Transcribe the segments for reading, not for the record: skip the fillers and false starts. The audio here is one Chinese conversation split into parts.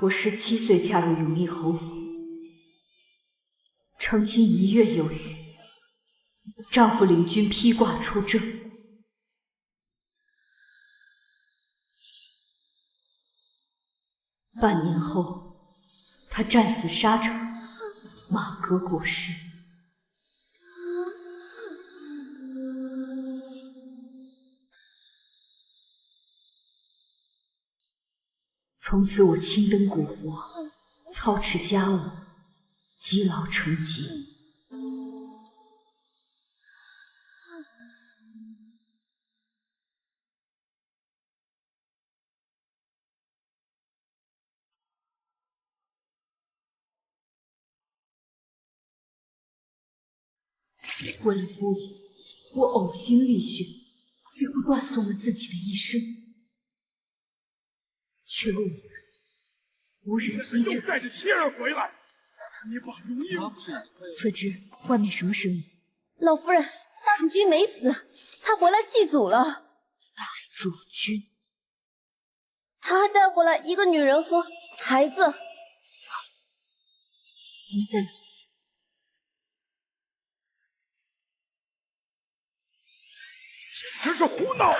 我17岁嫁入永义侯府，成亲1月有余，丈夫领军披挂出征。半年后，他战死沙场，马革裹尸。从此我青灯古佛，操持家务，积劳成疾。为了夫君，我呕心沥血，几乎断送了自己的一生，却为你无人依又带着妻儿回来，你把荣英……翠芝，外面什么声音？老夫人，大主君没死，他回来祭祖了。大主君，他还带回来一个女人和孩子。你们在哪？简直是胡闹！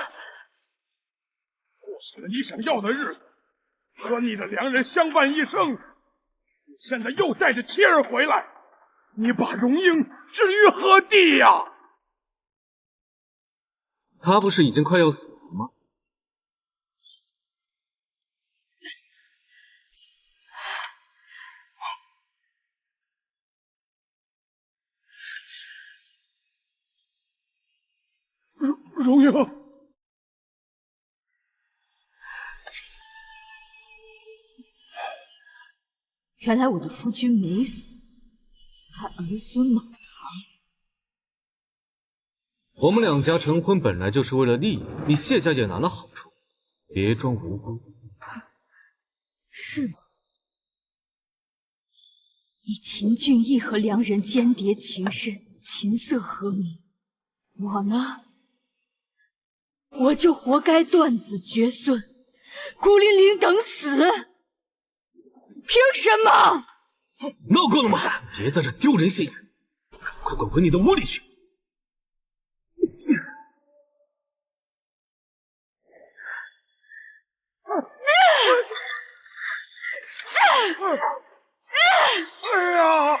过上了你想要的日子，和你的良人相伴一生。你现在又带着妻儿回来，你把荣英置于何地呀？他不是已经快要死了吗？荣英，原来我的夫君没死，还儿孙满堂。我们两家成婚本来就是为了利益，你谢家也拿了好处，别装无辜。是吗？你秦俊义和良人间谍情深，琴瑟和鸣。我呢？我就活该断子绝孙，孤零零等死。凭什么？闹够了吗？别在这丢人现眼，快滚回你的屋里去！哎呀！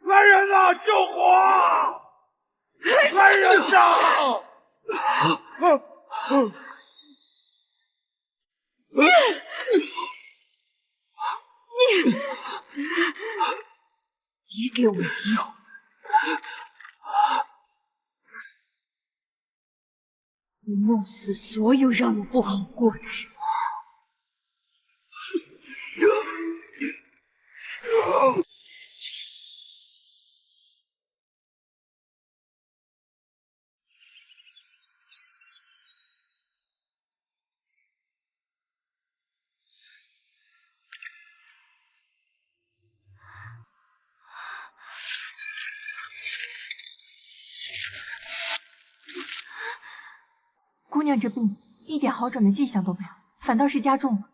来人呐！救火！来人呐！别给我机会！我弄死所有让我不好过的人！姑娘这病一点好转的迹象都没有，反倒是加重了。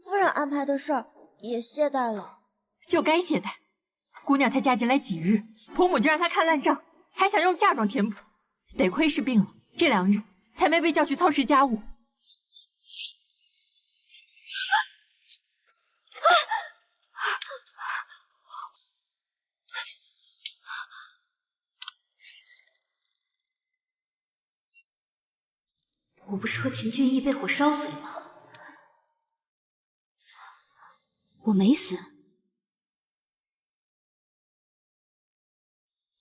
夫人安排的事儿也懈怠了，就该懈怠。姑娘才嫁进来几日，婆母就让她看烂账，还想用嫁妆填补。得亏是病了，这2日才没被叫去操持家务。我不是和秦俊义被火烧死了吗？我没死。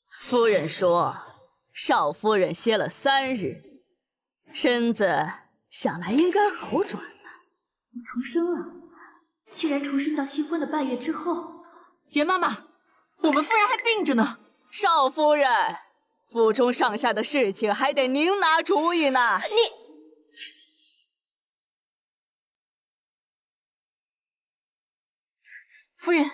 夫人说，少夫人歇了3日，身子想来应该好转了。我重生了，居然重生到新婚的半月之后。袁妈妈，我们夫人还病着呢。少夫人，府中上下的事情还得您拿主意呢。夫人，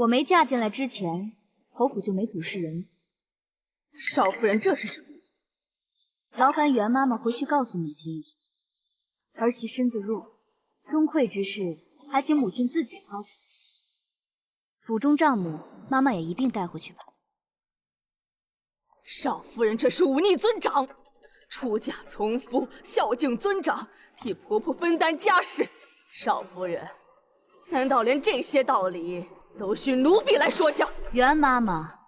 我没嫁进来之前，侯府就没主事人。少夫人这是什么意思？劳烦袁妈妈回去告诉母亲一声，儿媳身子弱，钟会之事还请母亲自己操持。府中账目，妈妈也一并带回去吧。少夫人这是忤逆尊长，出嫁从夫，孝敬尊长，替婆婆分担家事。少夫人，难道连这些道理都需奴婢来说教？袁妈妈，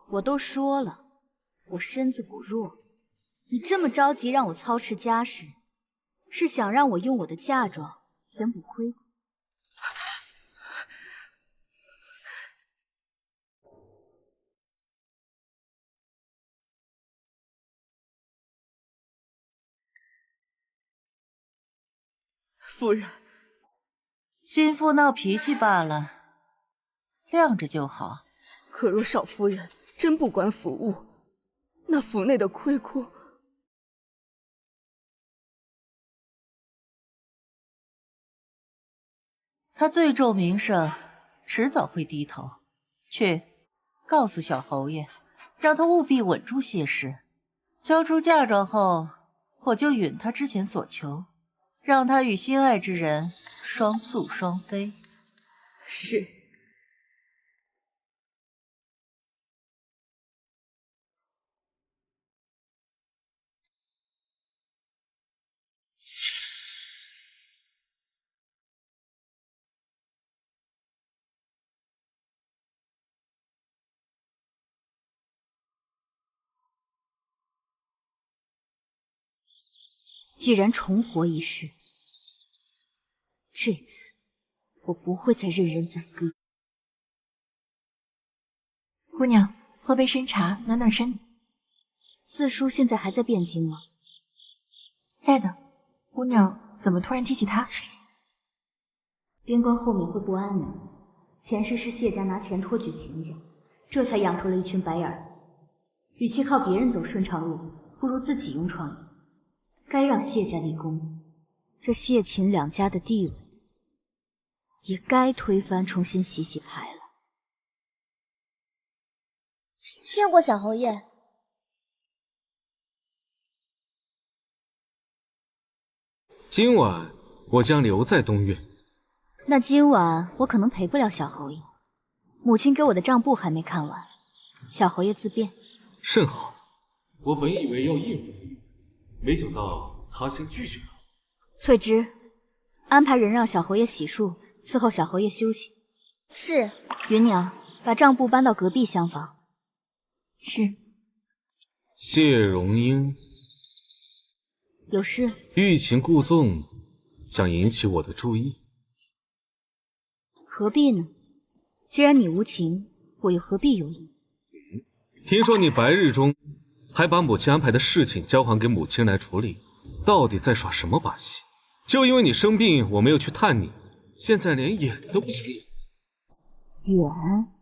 我都说了，我身子骨弱，你这么着急让我操持家事，是想让我用我的嫁妆填补亏空。夫人，心腹闹脾气罢了，谅着就好。可若少夫人真不管府务，那府内的亏空，他最重名声，迟早会低头。去，告诉小侯爷，让他务必稳住些事。交出嫁妆后，我就允他之前所求。让他与心爱之人双宿双飞。是。既然重活一世，这次我不会再任人宰割。姑娘，喝杯参茶，暖暖身子。四叔现在还在汴京吗？在的。姑娘怎么突然提起他？边关后面会不安呢。前世是谢家拿钱托举秦家，这才养出了一群白眼儿。与其靠别人走顺畅路，不如自己用创意。该让谢家立功，这谢秦两家的地位也该推翻，重新洗洗牌了。见过小侯爷。今晚我将留在东院。那今晚我可能陪不了小侯爷，母亲给我的账簿还没看完，小侯爷自便。甚好，我本以为要应付你，没想到他先拒绝了。翠芝，安排人让小侯爷洗漱，伺候小侯爷休息。是。云娘，把账簿搬到隔壁厢房。是。谢荣英，有事？欲擒故纵，想引起我的注意。何必呢？既然你无情，我又何必有意？听说你白日中还把母亲安排的事情交还给母亲来处理，到底在耍什么把戏？就因为你生病，我没有去探你，现在连演都不想演。演？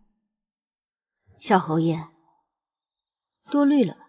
小侯爷，多虑了吧。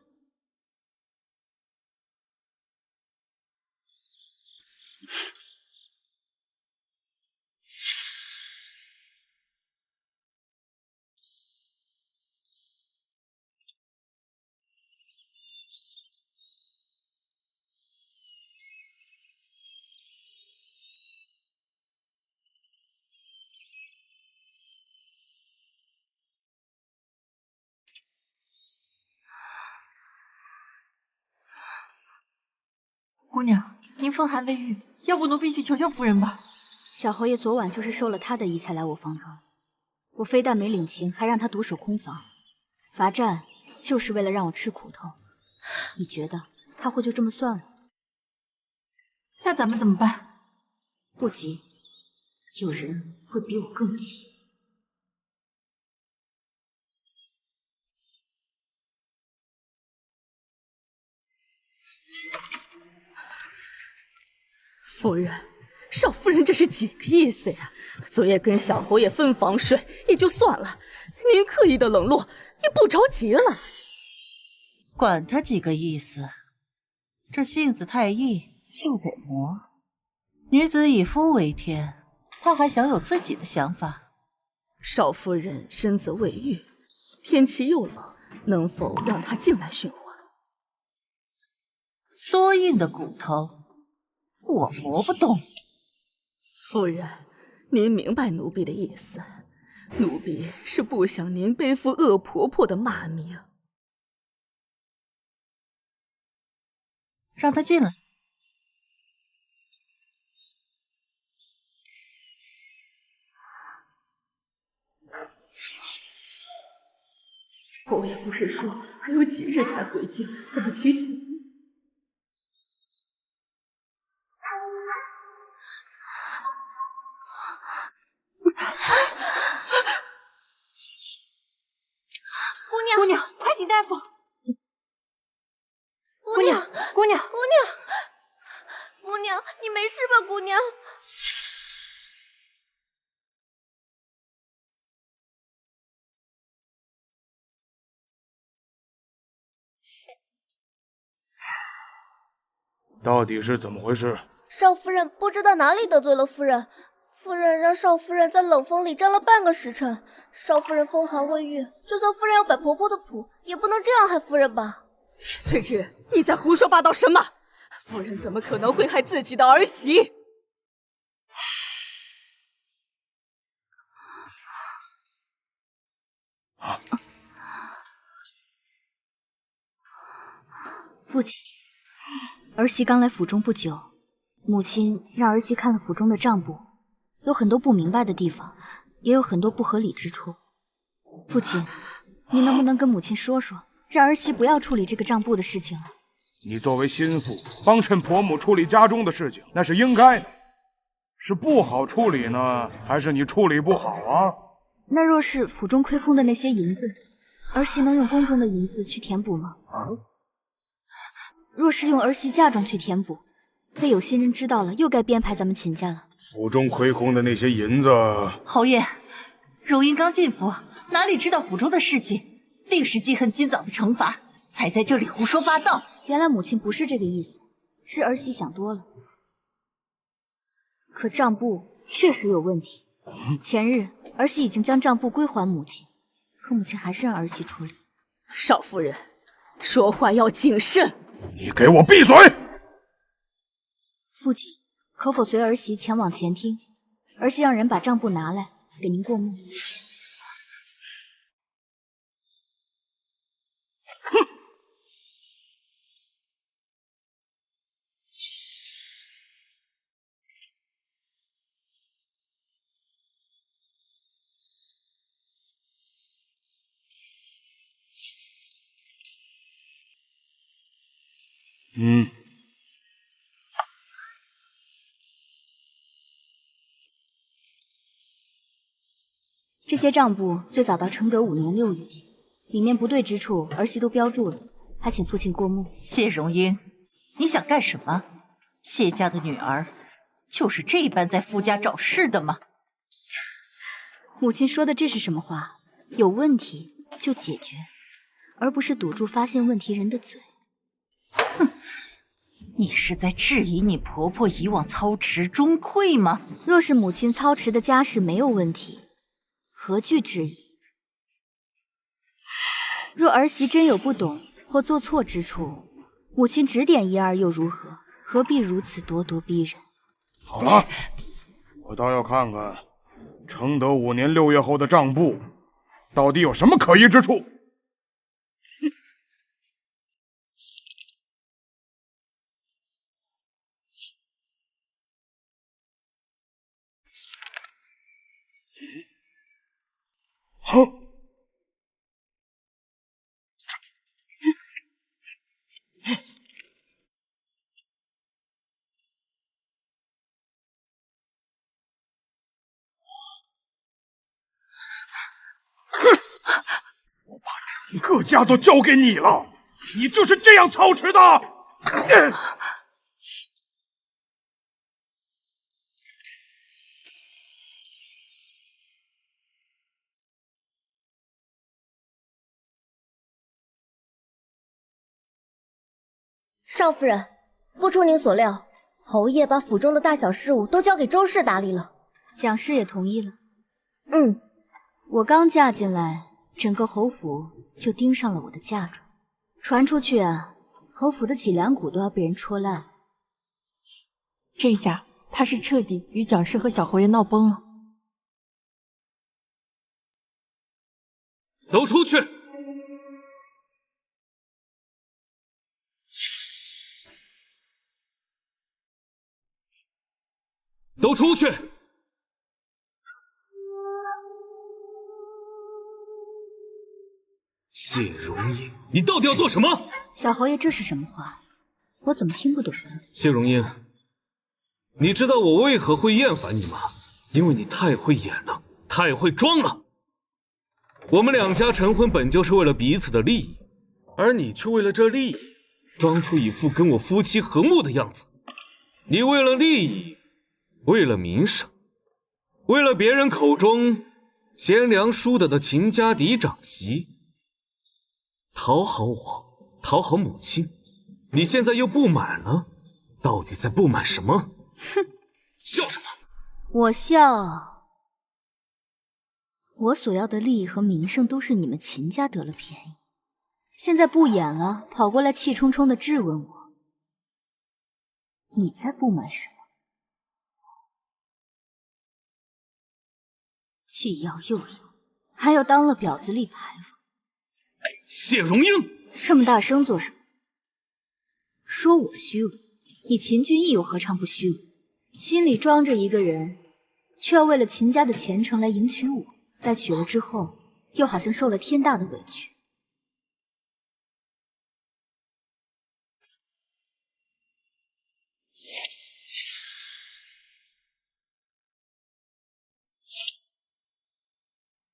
姑娘，您风寒未愈，要不奴婢去求求夫人吧。小侯爷昨晚就是受了他的意才来我房中，我非但没领情，还让他独守空房，罚站就是为了让我吃苦头。你觉得他会就这么算了？那咱们怎么办？不急，有人会比我更急。夫人，少夫人这是几个意思呀？昨夜跟小侯爷分房睡也就算了，您刻意的冷落也不着急了。管他几个意思，这性子太易就得磨。女子以夫为天，她还想有自己的想法，少夫人身子未愈，天气又冷，能否让她进来驯化？多硬的骨头，我磨不动。夫人，您明白奴婢的意思，奴婢是不想您背负恶婆婆的骂名。让她进来。侯爷不是说还有几日才回京，怎么提起？姑娘，快请大夫！姑娘，姑娘，姑娘，你没事吧？姑娘。到底是怎么回事？少夫人不知道哪里得罪了夫人，夫人让少夫人在冷风里站了半个时辰。少夫人风寒未愈，就算夫人要摆婆婆的谱，也不能这样害夫人吧？翠芝，你在胡说八道什么？夫人怎么可能会害自己的儿媳？父亲，儿媳刚来府中不久，母亲让儿媳看了府中的账簿，有很多不明白的地方，也有很多不合理之处。父亲，你能不能跟母亲说说，让儿媳不要处理这个账簿的事情了？你作为心腹，帮衬婆母处理家中的事情，那是应该的。是不好处理呢，还是你处理不好啊？那若是府中亏空的那些银子，儿媳能用宫中的银子去填补吗？若是用儿媳嫁妆去填补，被有心人知道了，又该编排咱们秦家了。府中亏空的那些银子，侯爷，如英刚进府，哪里知道府中的事情，定是记恨今早的惩罚，才在这里胡说八道。原来母亲不是这个意思，是儿媳想多了。可账簿确实有问题，前日儿媳已经将账簿归还母亲，可母亲还是让儿媳处理。少夫人，说话要谨慎。你给我闭嘴！父亲，可否随儿媳前往前厅？儿媳让人把账簿拿来，给您过目。这些账簿最早到承德5年6月，里面不对之处儿媳都标注了，还请父亲过目。谢荣英，你想干什么？谢家的女儿就是这般在夫家找事的吗？母亲说的这是什么话？有问题就解决，而不是堵住发现问题人的嘴。哼，你是在质疑你婆婆以往操持中馈吗？若是母亲操持的家事没有问题，何惧质疑？若儿媳真有不懂或做错之处，母亲指点一二又如何？何必如此咄咄逼人？好了，我倒要看看承德5年6月后的账簿到底有什么可疑之处。哼！我把整个家都交给你了，你就是这样操持的？少夫人，不出您所料，侯爷把府中的大小事务都交给周氏打理了。蒋氏也同意了。我刚嫁进来，整个侯府就盯上了我的嫁妆，传出去啊，侯府的脊梁骨都要被人戳烂。这下怕是彻底与蒋氏和小侯爷闹崩了。都出去！都出去！谢荣英，你到底要做什么？小侯爷，这是什么话？我怎么听不懂呢？谢荣英，你知道我为何会厌烦你吗？因为你太会演了，太会装了。我们两家成婚本就是为了彼此的利益，而你却为了这利益，装出一副跟我夫妻和睦的样子。你为了利益，为了名声，为了别人口中贤良淑德的秦家嫡长媳，讨好我，讨好母亲。你现在又不满了，到底在不满什么？哼，笑什么？我笑。我所要的利益和名声都是你们秦家得了便宜，现在不演了，跑过来气冲冲地质问我，你在不满什么？既要又要，还要当了婊子立牌坊。谢荣英，这么大声做什么？说我虚伪，你秦俊义又何尝不虚伪？心里装着一个人，却要为了秦家的前程来迎娶我，待娶了之后，又好像受了天大的委屈。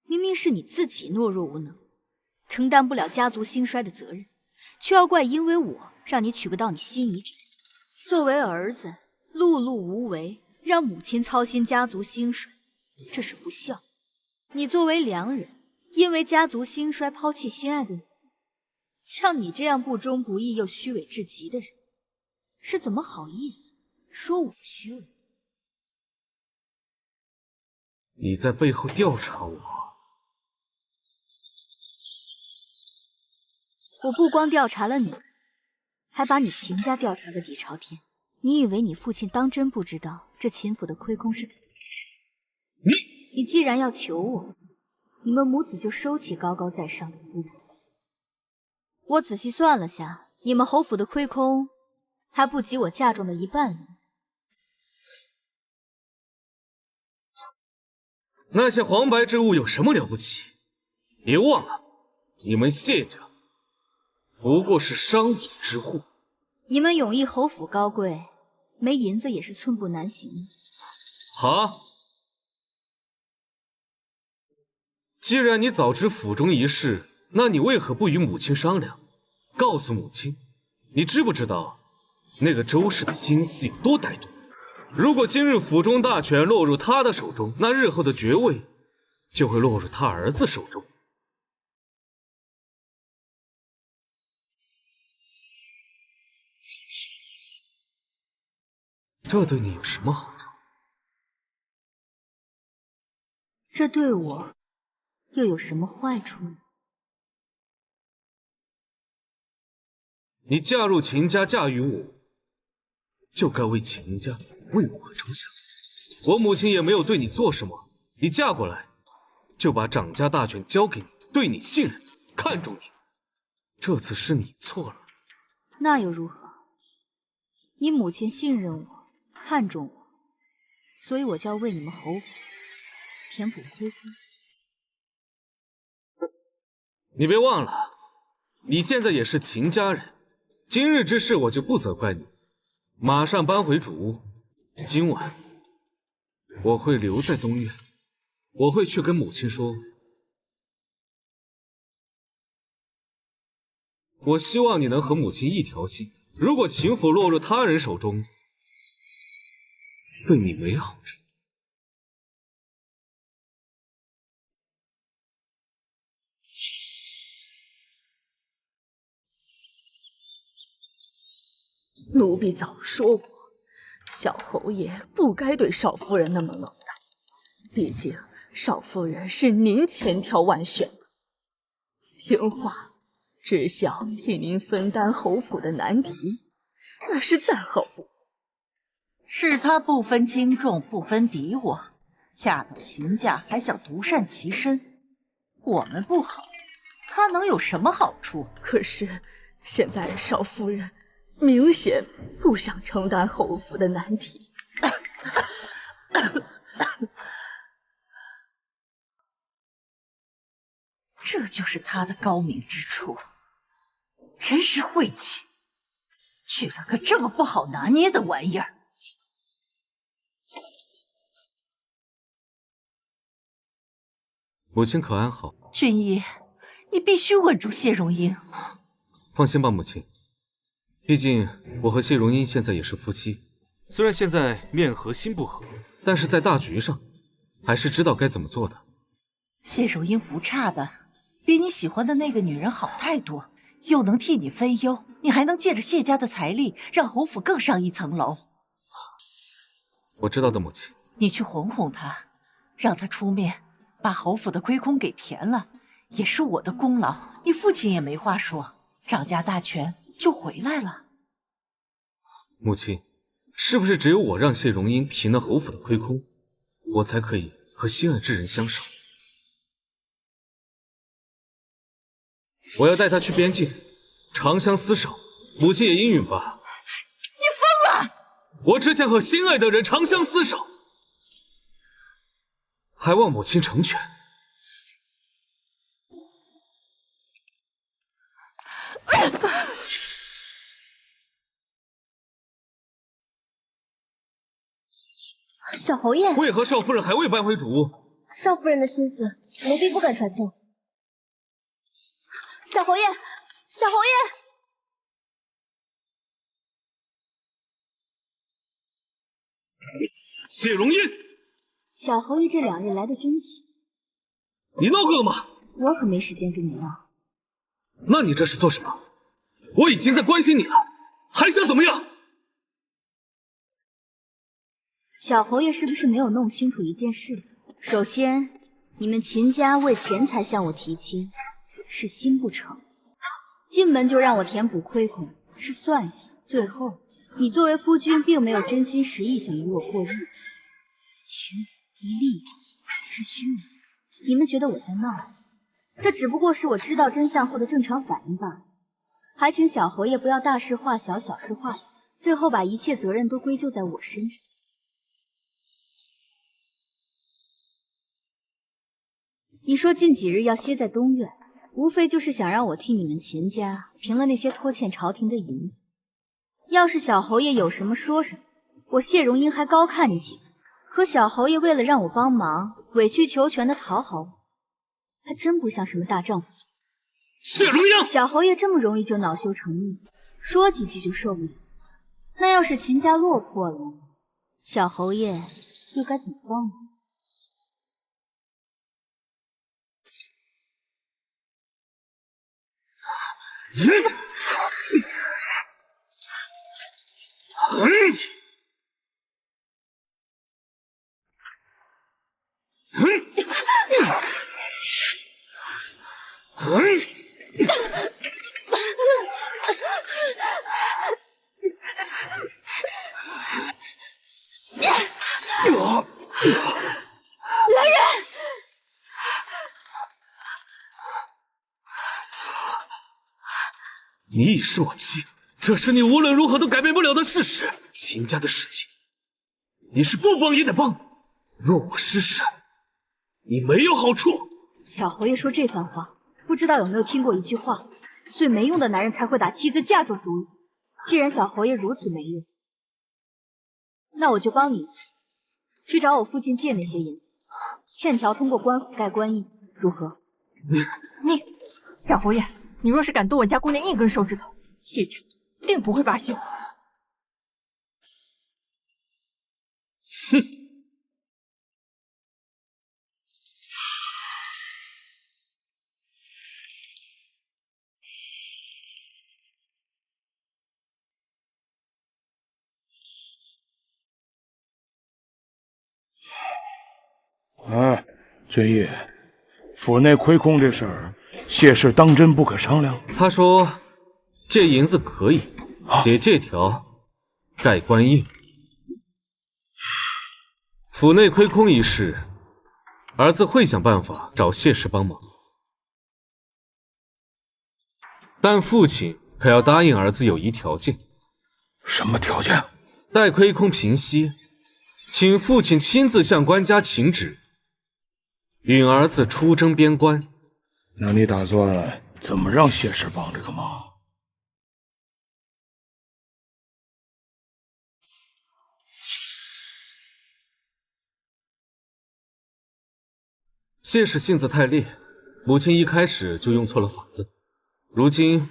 明明是你自己懦弱无能，承担不了家族兴衰的责任，却要怪因为我让你娶不到你心仪之人。作为儿子，碌碌无为，让母亲操心家族兴衰，这是不孝。你作为良人，因为家族兴衰抛弃心爱的你，像你这样不忠不义又虚伪至极的人，是怎么好意思说我虚伪？你在背后调查我。我不光调查了你，还把你秦家调查个底朝天。你以为你父亲当真不知道这秦府的亏空是怎么？你既然要求我，你们母子就收起高高在上的姿态。我仔细算了下，你们侯府的亏空还不及我嫁妆的一半银子。那些黄白之物有什么了不起？别忘了，你们谢家不过是商议之户。你们永义侯府高贵，没银子也是寸步难行。好，既然你早知府中一事，那你为何不与母亲商量？告诉母亲，你知不知道那个周氏的心思有多歹毒？如果今日府中大权落入他的手中，那日后的爵位就会落入他儿子手中。这对你有什么好处？这对我又有什么坏处呢？你嫁入秦家，嫁与我，就该为秦家、为我着想。我母亲也没有对你做什么，你嫁过来，就把掌家大权交给你，对你信任，看重你。这次是你错了。那又如何？你母亲信任我，看重我，所以我就要为你们侯府填补亏空。你别忘了，你现在也是秦家人。今日之事我就不责怪你，马上搬回主屋。今晚我会留在东院，我会去跟母亲说，我希望你能和母亲一条心。如果秦府落入他人手中，对你没好处。奴婢早说过，小侯爷不该对少夫人那么冷淡。毕竟少夫人是您千挑万选的，听话，只想替您分担侯府的难题，那是再好不过。是他不分轻重，不分敌我，恰到秦家还想独善其身。我们不好，他能有什么好处？可是现在少夫人明显不想承担侯府的难题。这就是他的高明之处，真是晦气，娶了个这么不好拿捏的玩意儿。母亲可安好？俊逸，你必须稳住谢荣英。放心吧，母亲。毕竟我和谢荣英现在也是夫妻，虽然现在面和心不和，但是在大局上，还是知道该怎么做的。谢荣英不差的，比你喜欢的那个女人好太多，又能替你分忧，你还能借着谢家的财力，让侯府更上一层楼。我知道的，母亲。你去哄哄她，让她出面把侯府的亏空给填了，也是我的功劳，你父亲也没话说，掌家大权就回来了。母亲，是不是只有我让谢荣英平了侯府的亏空，我才可以和心爱之人相守？我要带她去边境，长相厮守，母亲也应允吧。你疯了！我只想和心爱的人长相厮守，还望母亲成全。小侯爷，为何少夫人还未搬回主屋？少夫人的心思，奴婢不敢揣测。小侯爷，小侯爷！谢荣英，小侯爷这2日来的真急，你闹够了吗？我可没时间跟你闹。那你这是做什么？我已经在关心你了，还想怎么样？小侯爷是不是没有弄清楚一件事？首先，你们秦家为钱财向我提亲，是心不诚；进门就让我填补亏空，是算计；最后，你作为夫君，并没有真心实意想与我过日子，权利还是虚伪。你们觉得我在闹？这只不过是我知道真相后的正常反应罢了。还请小侯爷不要大事化小，小事化了，最后把一切责任都归咎在我身上。你说近几日要歇在东院，无非就是想让我替你们秦家平了那些拖欠朝廷的银子。要是小侯爷有什么说什么，我谢荣英还高看你几分。可小侯爷为了让我帮忙，委曲求全的讨好我，还真不像什么大丈夫。谢荣英，小侯爷这么容易就恼羞成怒，说几句就受不了。那要是秦家落魄了，小侯爷又该怎么帮我？来人！你已是我妻，这是你无论如何都改变不了的事实。秦家的事情，你是不帮也得帮。若我失势，你没有好处。小侯爷说这番话，不知道有没有听过一句话：最没用的男人才会打妻子嫁妆主意。既然小侯爷如此没用，那我就帮你一次，去找我父亲借那些银子，欠条通过官府盖官印，如何？你，小侯爷，你若是敢动我家姑娘一根手指头，谢家定不会罢休。哼！君毅，府内亏空这事儿，谢氏当真不可商量？他说借银子可以，写借条盖官印。府内亏空一事，儿子会想办法找谢氏帮忙，但父亲可要答应儿子有一条件。什么条件？待亏空平息，请父亲亲自向官家请旨，允儿子出征边关。那你打算怎么让谢氏帮这个忙？谢氏性子太烈，母亲一开始就用错了法子，如今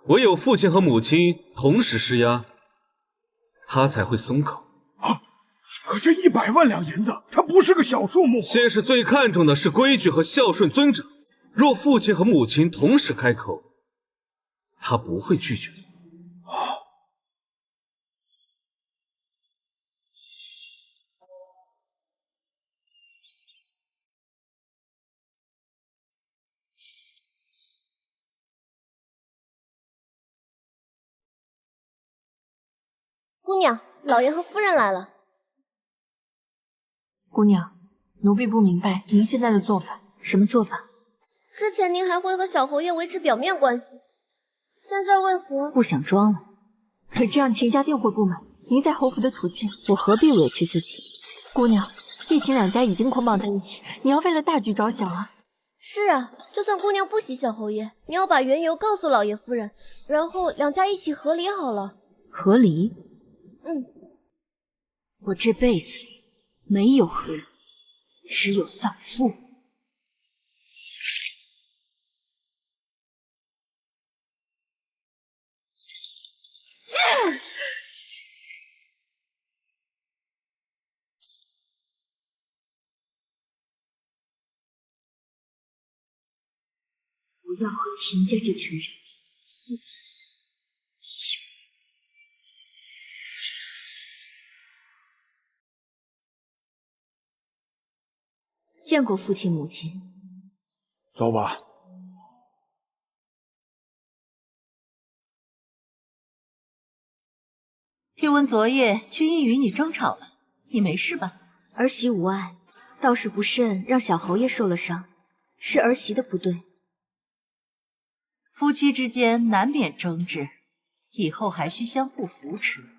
唯有父亲和母亲同时施压，他才会松口。可这100万两银子，它不是个小数目。谢氏最看重的是规矩和孝顺尊长，若父亲和母亲同时开口，他不会拒绝。姑娘，老爷和夫人来了。姑娘，奴婢不明白您现在的做法。什么做法？之前您还会和小侯爷维持表面关系，现在为何不想装了？可这样秦家定会不满您在侯府的处境。我何必委屈自己？姑娘，谢秦两家已经捆绑在一起，你要为了大局着想啊。是啊，就算姑娘不喜小侯爷，你要把缘由告诉老爷夫人，然后两家一起和离好了。和离？我这辈子没有和离，只有丧父。我要和秦家这群人不死休。见过父亲母亲。走吧。听闻昨夜君毅与你争吵了，你没事吧？儿媳无碍，倒是不慎让小侯爷受了伤，是儿媳的不对。夫妻之间难免争执，以后还需相互扶持。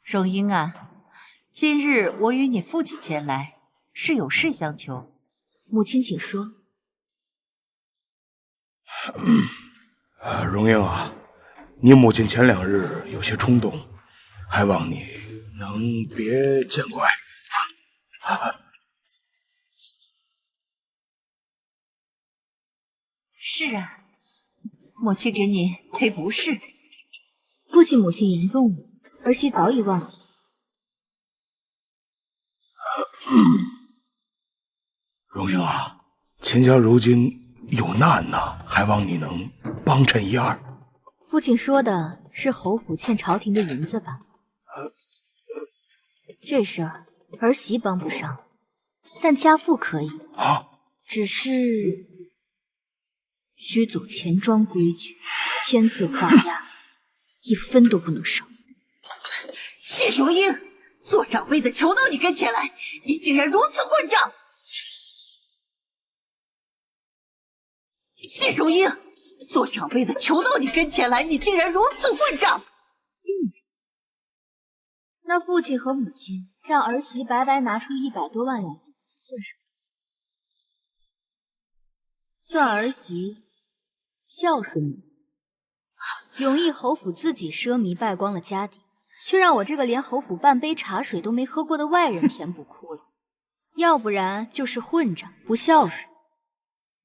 荣英啊，今日我与你父亲前来，是有事相求。母亲请说。荣英啊，你母亲前2日有些冲动，还望你能别见怪。是啊，母亲给你赔不是。父亲母亲言重了，儿媳早已忘记。荣英啊，秦家如今有难呐，还望你能帮衬一二。父亲说的是侯府欠朝廷的银子吧？这事儿儿媳帮不上，但家父可以。只是需走钱庄规矩，签字画押，1分都不能少。谢荣英，做长辈的求到你跟前来，你竟然如此混账！谢荣英，做长辈的求到你跟前来，你竟然如此混账！那父亲和母亲让儿媳白白拿出100多万两银子，算什么？算儿媳孝顺你。永义侯府自己奢靡败光了家底，却让我这个连侯府半杯茶水都没喝过的外人填补窟窿，要不然就是混账不孝顺。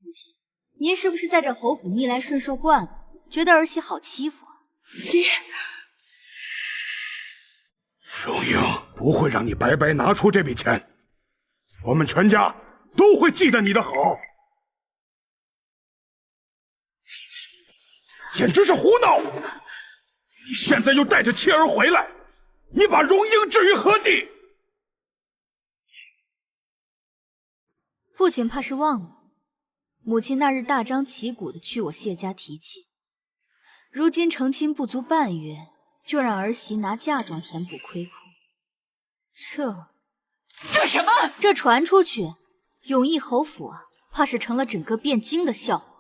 母亲，您是不是在这侯府逆来顺受惯了，觉得儿媳好欺负啊？爹，荣英不会让你白白拿出这笔钱，我们全家都会记得你的好。简直是胡闹！你现在又带着妻儿回来，你把荣英置于何地？父亲怕是忘了，母亲那日大张旗鼓的去我谢家提亲，如今成亲不足半月，就让儿媳拿嫁妆填补亏空。这什么？这传出去，永义侯府啊，怕是成了整个汴京的笑话。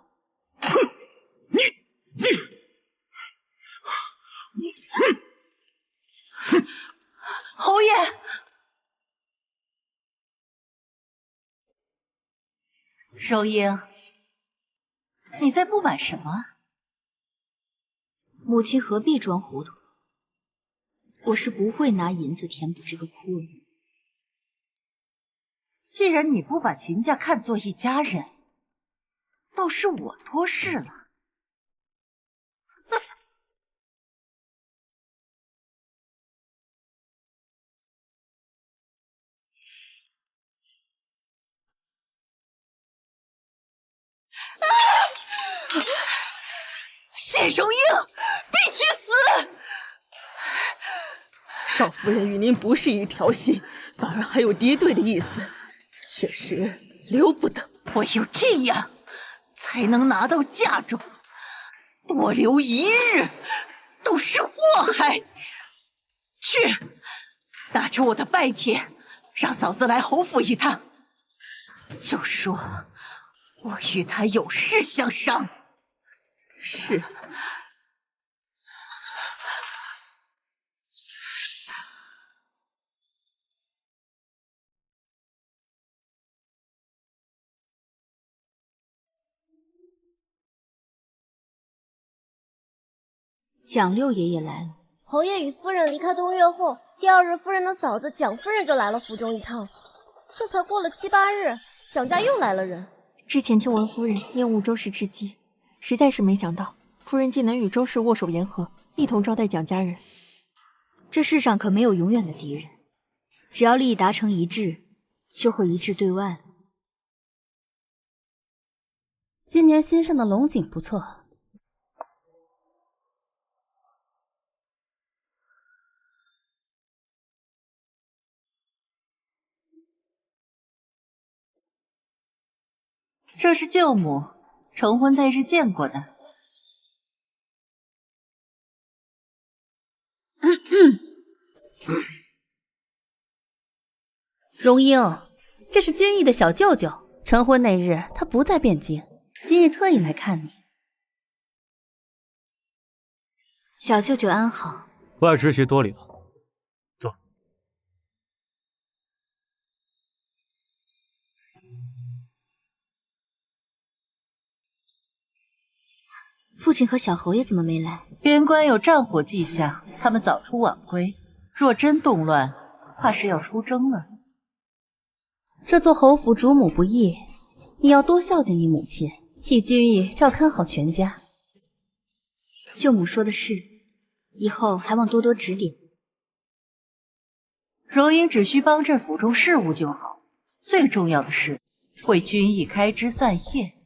侯爷，柔英，你在不满什么？母亲何必装糊涂？我是不会拿银子填补这个窟窿。既然你不把秦家看作一家人，倒是我多事了。谢荣英必须死！少夫人与您不是一条心，反而还有敌对的意思，确实留不得。唯有这样，才能拿到嫁妆。多留一日，都是祸害。去，拿着我的拜帖，让嫂子来侯府一趟，就说我与她有事相商。是。蒋六爷爷来了。侯爷与夫人离开东岳后，第二日夫人的嫂子蒋夫人就来了府中一趟。这才过了7、8日，蒋家又来了人。之前听闻夫人厌恶周氏之姬，实在是没想到夫人竟能与周氏握手言和，一同招待蒋家人。这世上可没有永远的敌人，只要利益达成一致，就会一致对外。今年新上的龙井不错。这是舅母成婚那日见过的。荣英，这是君逸的小舅舅，成婚那日他不在汴京，今日特意来看你。小舅舅安好。外侄媳多礼了。坐。父亲和小侯爷怎么没来？边关有战火迹象，他们早出晚归。若真动乱，怕是要出征了。这座侯府主母不易，你要多孝敬你母亲，替君逸照看好全家。舅母说的是，以后还望多多指点。荣英只需帮朕府中事务就好，最重要的是为君逸开枝散叶。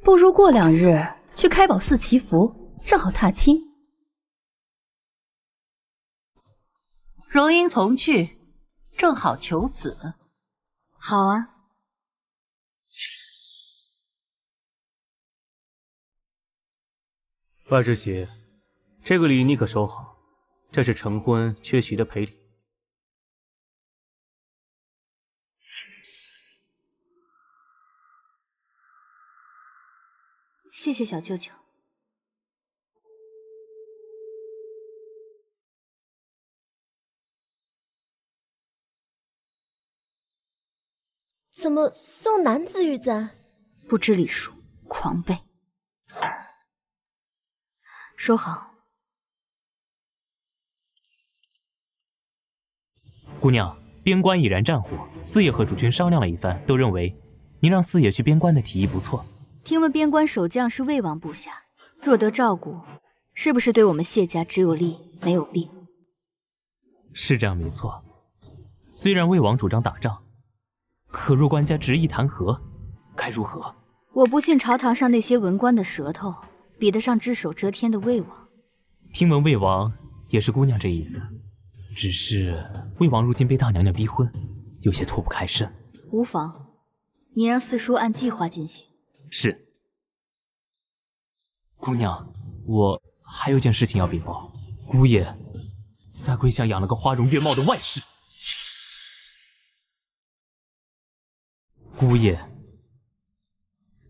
不如过2日去开宝寺祈福，正好踏青。荣英同去，正好求子。好啊。外侄媳，这个礼你可收好，这是成婚缺席的赔礼。谢谢小舅舅。怎么送男子玉簪？不知礼数，狂悖。收好。姑娘，边关已燃战火，四爷和主君商量了一番，都认为您让四爷去边关的提议不错。听闻边关守将是魏王部下，若得照顾，是不是对我们谢家只有利没有弊？是这样没错。虽然魏王主张打仗，可若官家执意谈和，该如何？我不信朝堂上那些文官的舌头比得上只手遮天的魏王。听闻魏王也是姑娘这意思，只是魏王如今被大娘娘逼婚，有些脱不开身。无妨，你让四叔按计划进行。是。姑娘，我还有件事情要禀报。姑爷在归乡养了个花容月貌的外室。姑爷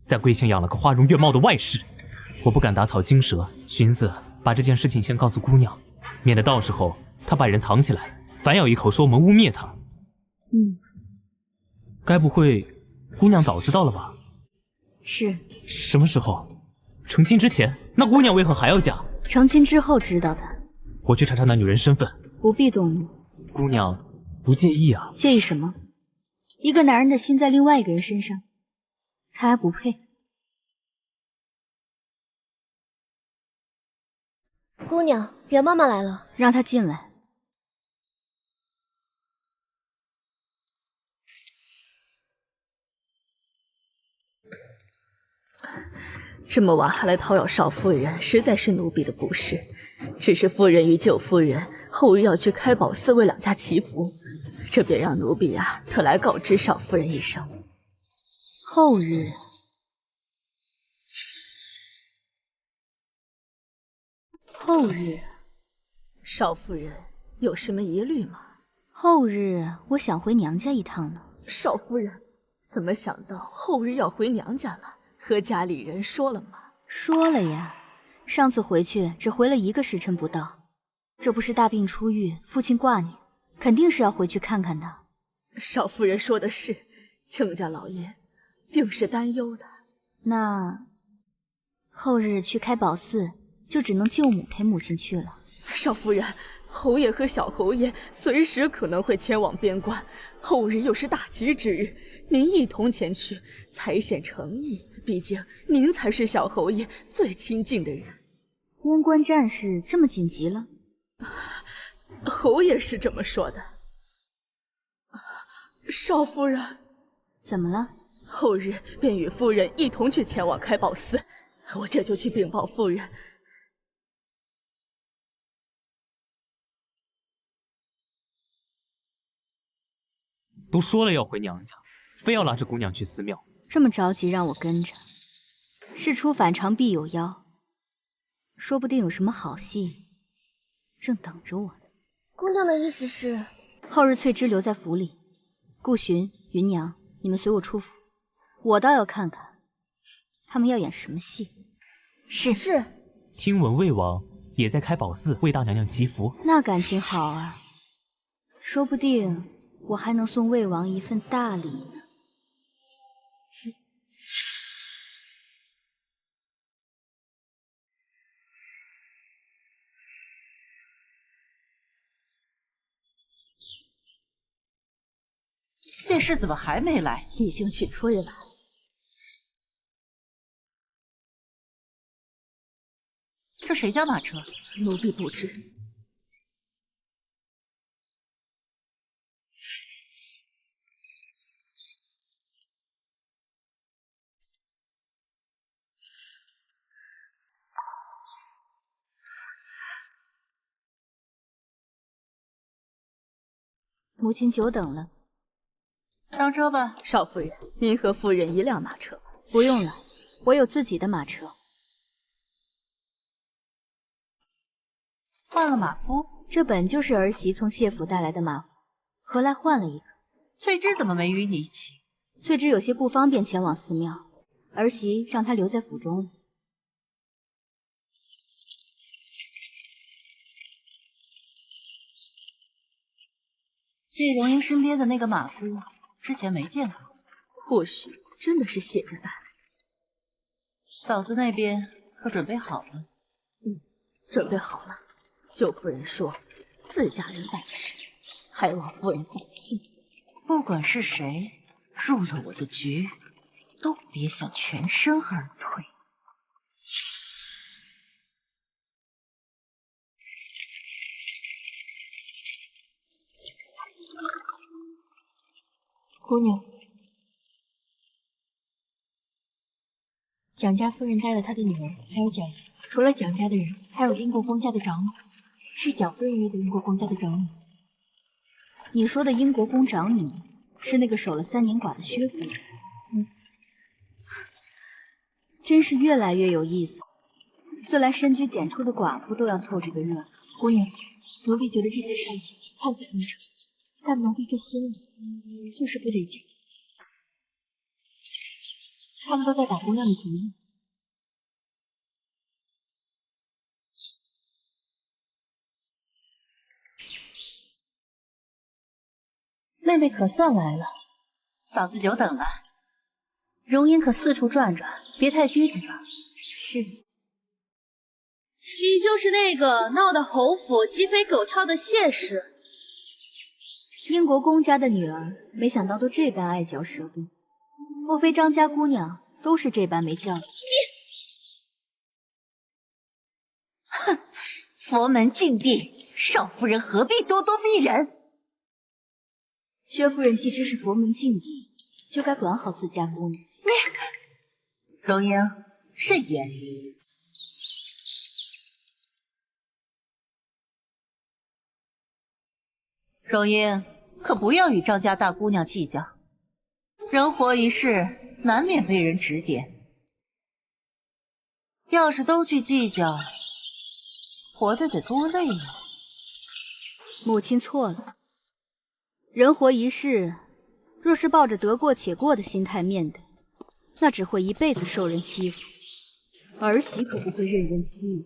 在归乡养了个花容月貌的外室，我不敢打草惊蛇，寻思把这件事情先告诉姑娘，免得到时候她把人藏起来，反咬一口说我们污蔑她。该不会姑娘早知道了吧？是。什么时候？成亲之前？那姑娘为何还要嫁？成亲之后知道的。我去查查那女人身份。不必动怒。姑娘不介意啊？介意什么？一个男人的心在另外一个人身上，他还不配。姑娘，袁妈妈来了，让她进来。这么晚还来讨要少夫人，实在是奴婢的不是。只是夫人与舅夫人后日要去开宝寺为两家祈福，这便让奴婢特来告知少夫人一声。后日？后日？少夫人有什么疑虑吗？后日我想回娘家一趟呢。少夫人，怎么想到后日要回娘家了？和家里人说了吗？说了呀，上次回去只回了1个时辰不到。这不是大病初愈，父亲挂念，肯定是要回去看看的。少夫人说的是，亲家老爷定是担忧的。那后日去开宝寺，就只能舅母陪母亲去了。少夫人，侯爷和小侯爷随时可能会前往边关，后日又是大吉之日，您一同前去才显诚意。毕竟您才是小侯爷最亲近的人。边关战事这么紧急了？侯爷是这么说的。少夫人，怎么了？后日便与夫人一同去前往开宝寺，我这就去禀报夫人。都说了要回娘家，非要拉着姑娘去寺庙。这么着急让我跟着，事出反常必有妖，说不定有什么好戏正等着我呢。姑娘的意思是，后日翠芝留在府里，顾寻、芸娘，你们随我出府，我倒要看看他们要演什么戏。是。听闻魏王也在开宝寺为大娘娘祈福，那感情好啊，说不定我还能送魏王一份大礼呢。谢氏怎么还没来？已经去催了。这谁家马车？奴婢不知。母亲久等了。上车吧。少夫人，您和夫人一辆马车。不用了，我有自己的马车。换了马夫？这本就是儿媳从谢府带来的马夫，何来换了一个？翠芝怎么没与你一起？翠芝有些不方便前往寺庙，儿媳让她留在府中了。谢荣英身边的那个马夫，之前没见过。或许真的是谢家带来。嫂子那边可准备好了？准备好了。舅夫人说，自家人办事，还望夫人放心。不管是谁入了我的局，都别想全身而退。姑娘，蒋家夫人带了她的女儿，还有蒋姨。除了蒋家的人，还有英国公家的长女，是蒋夫人约的英国公家的长女。你说的英国公长女，是那个守了3年寡的薛夫人。真是越来越有意思，自来深居简出的寡妇都要凑这个热闹。姑娘，奴婢觉得日子尚小，看似平常，但奴婢这心里就是不得劲。他们都在打姑娘的主意。妹妹可算来了，嫂子久等了。容颜可四处转转，别太拘谨了。是。你就是那个闹得侯府鸡飞狗跳的谢氏。英国公家的女儿，没想到都这般爱嚼舌根。莫非张家姑娘都是这般没教养？哼，佛门禁地，少夫人何必咄咄逼人？薛夫人既知是佛门禁地，就该管好自家姑娘。容英，慎言。容英，可不要与张家大姑娘计较。人活一世，难免被人指点。要是都去计较，活得得多累呀！母亲错了，人活一世，若是抱着得过且过的心态面对，那只会一辈子受人欺负。儿媳可不会任人欺辱。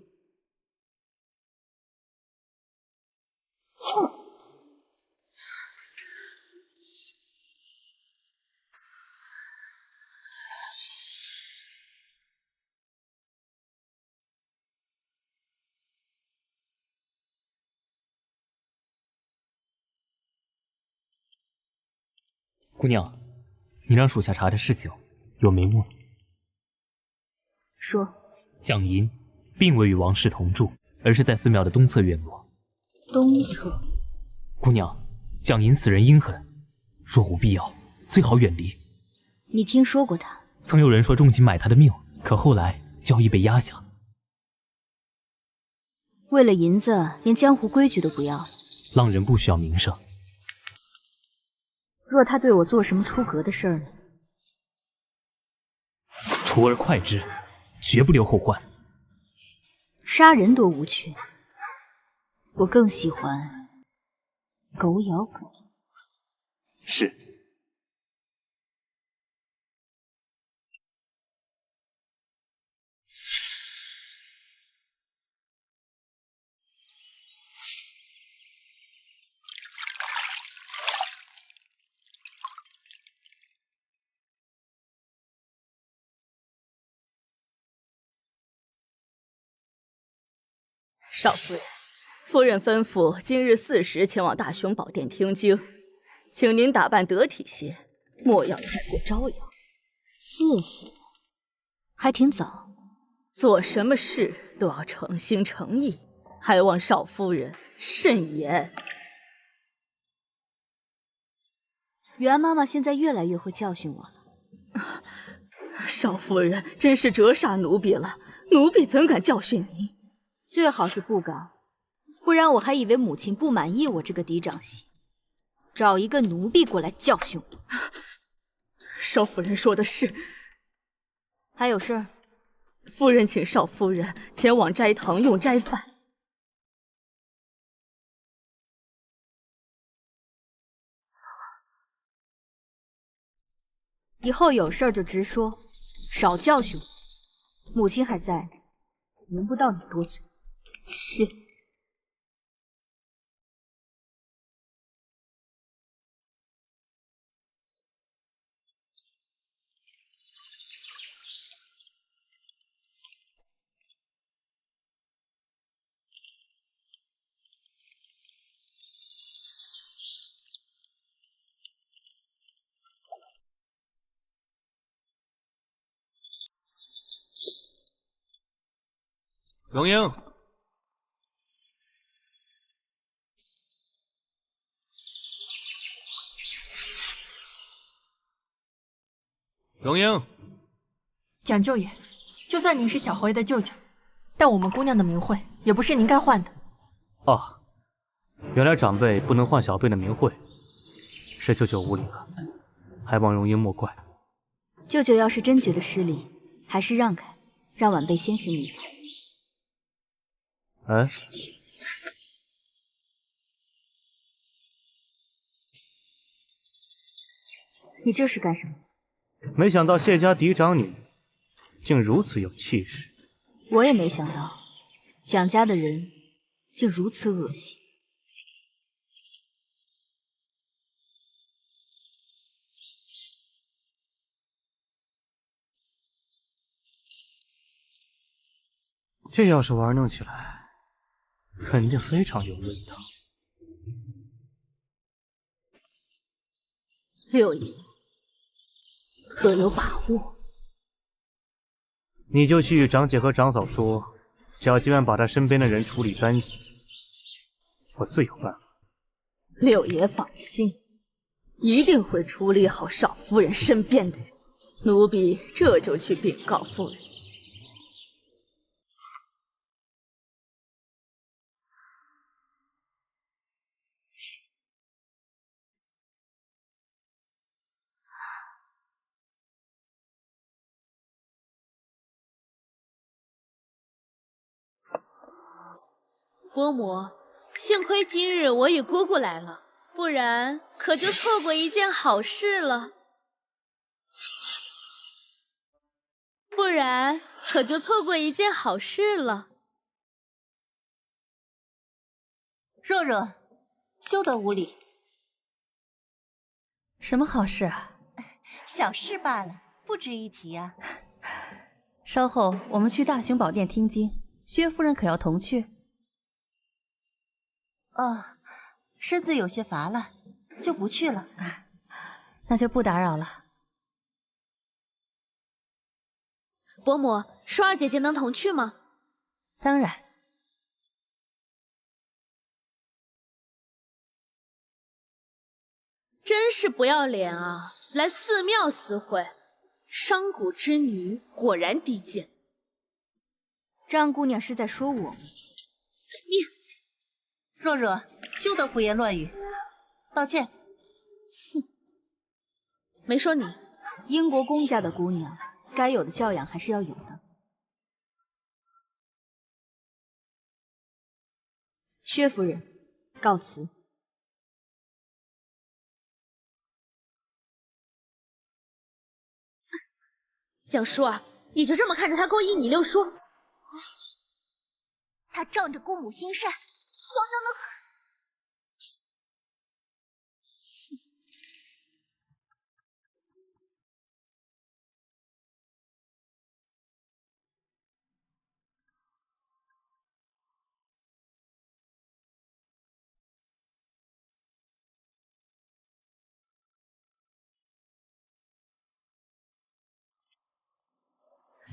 姑娘，你让属下查的事情有眉目。说。蒋银并未与王氏同住，而是在寺庙的东侧院落。东侧。姑娘，蒋银此人阴狠，若无必要，最好远离。你听说过他？曾有人说重金买他的命，可后来交易被压下。为了银子，连江湖规矩都不要。浪人不需要名声。若他对我做什么出格的事儿呢？除而快之，绝不留后患。杀人多无趣，我更喜欢狗咬狗。是。少夫人，夫人吩咐今日4时前往大雄宝殿听经，请您打扮得体些，莫要太过招摇。4时，还挺早。做什么事都要诚心诚意，还望少夫人慎言。袁妈妈现在越来越会教训我了。少夫人真是折煞奴婢了，奴婢怎敢教训您？最好是不敢，不然我还以为母亲不满意我这个嫡长媳，找一个奴婢过来教训我。少夫人说的是。还有事？夫人请少夫人前往斋堂用斋饭。以后有事就直说，少教训我。母亲还在，轮不到你多嘴。是。龙英，龙英，蒋舅爷，就算您是小侯爷的舅舅，但我们姑娘的名讳也不是您该换的。哦，原来长辈不能换小辈的名讳，是舅舅无礼了，还望容英莫怪。舅舅要是真觉得失礼，还是让开，让晚辈先行离开。嗯。你这是干什么？没想到谢家嫡长女竟如此有气势。我也没想到，蒋家的人竟如此恶心。这要是玩弄起来，肯定非常有味道。六爷，可有把握？你就去长姐和长嫂说，只要今晚把她身边的人处理干净，我自有办法。六爷放心，一定会处理好少夫人身边的人。奴婢这就去禀告夫人。伯母，幸亏今日我与姑姑来了，不然可就错过一件好事了。若若，休得无礼。什么好事啊？小事罢了，不值一提啊。稍后我们去大雄宝殿听经，薛夫人可要同去？哦，身子有些乏了，就不去了。那就不打扰了。伯母，舒儿姐姐能同去吗？当然。真是不要脸啊！来寺庙私会，商贾之女果然低贱。张姑娘是在说我吗？你，若若，休得胡言乱语，道歉。哼，没说你。英国公家的姑娘，该有的教养还是要有的。薛夫人，告辞。蒋舒儿，你就这么看着他勾引你六叔？他仗着姑母心善，嚣张得很。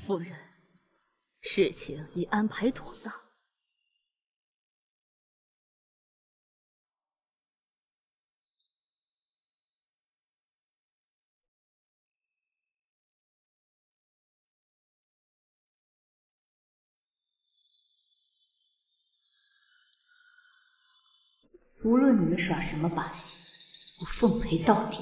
夫人，事情已安排妥当。无论你们耍什么把戏，我奉陪到底。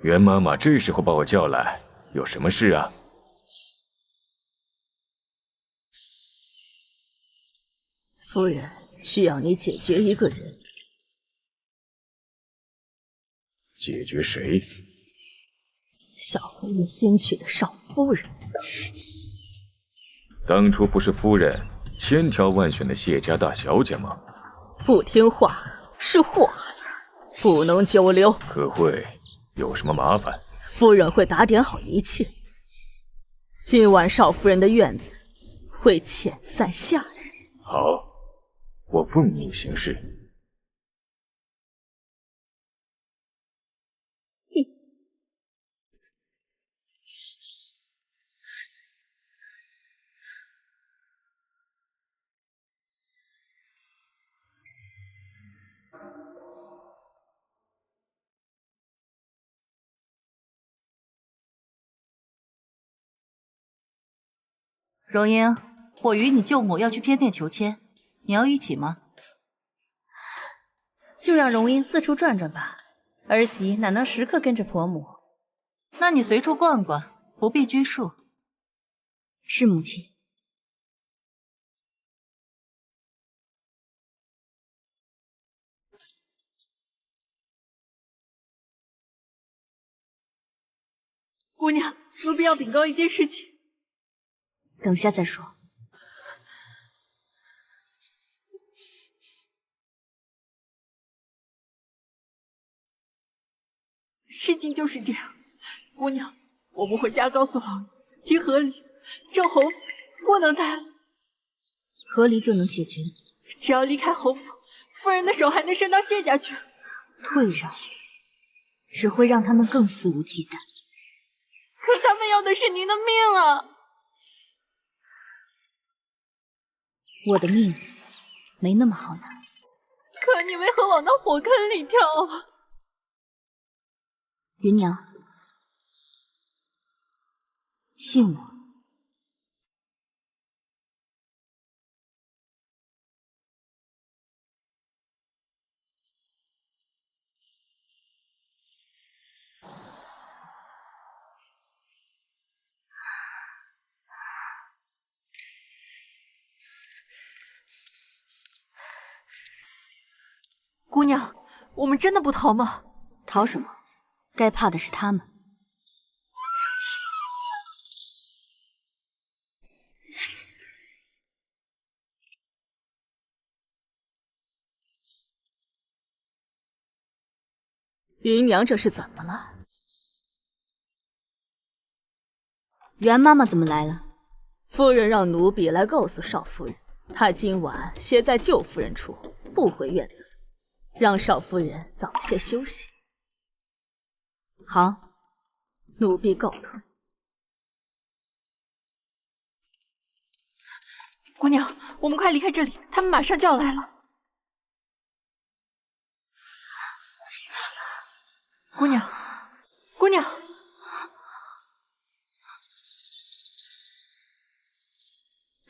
袁妈妈这时候把我叫来，有什么事啊？夫人需要你解决一个人。解决谁？小侯爷新娶的少夫人。当初不是夫人千挑万选的谢家大小姐吗？不听话是祸害，不能久留。可会有什么麻烦？夫人会打点好一切。今晚少夫人的院子会遣散下人。好，我奉命行事。荣英，我与你舅母要去偏殿求签，你要一起吗？就让荣英四处转转吧，儿媳哪能时刻跟着婆母？那你随处逛逛，不必拘束。是母亲。姑娘，奴婢要禀告一件事情。等下再说。事情就是这样，姑娘，我们回家告诉老爷，提和离，郑侯府不能待了。和离就能解决？只要离开侯府，夫人的手还能伸到谢家去。退让只会让他们更肆无忌惮。可他们要的是您的命啊！我的命没那么好拿。可你为何往那火坑里跳啊？芸娘，信我。姑娘，我们真的不逃吗？逃什么？该怕的是他们。芸娘这是怎么了？袁妈妈怎么来了？夫人让奴婢来告诉少夫人，她今晚歇在舅夫人处，不回院子了，让少夫人早些休息。好，奴婢告退。姑娘，我们快离开这里，他们马上就要来了。姑娘，姑娘，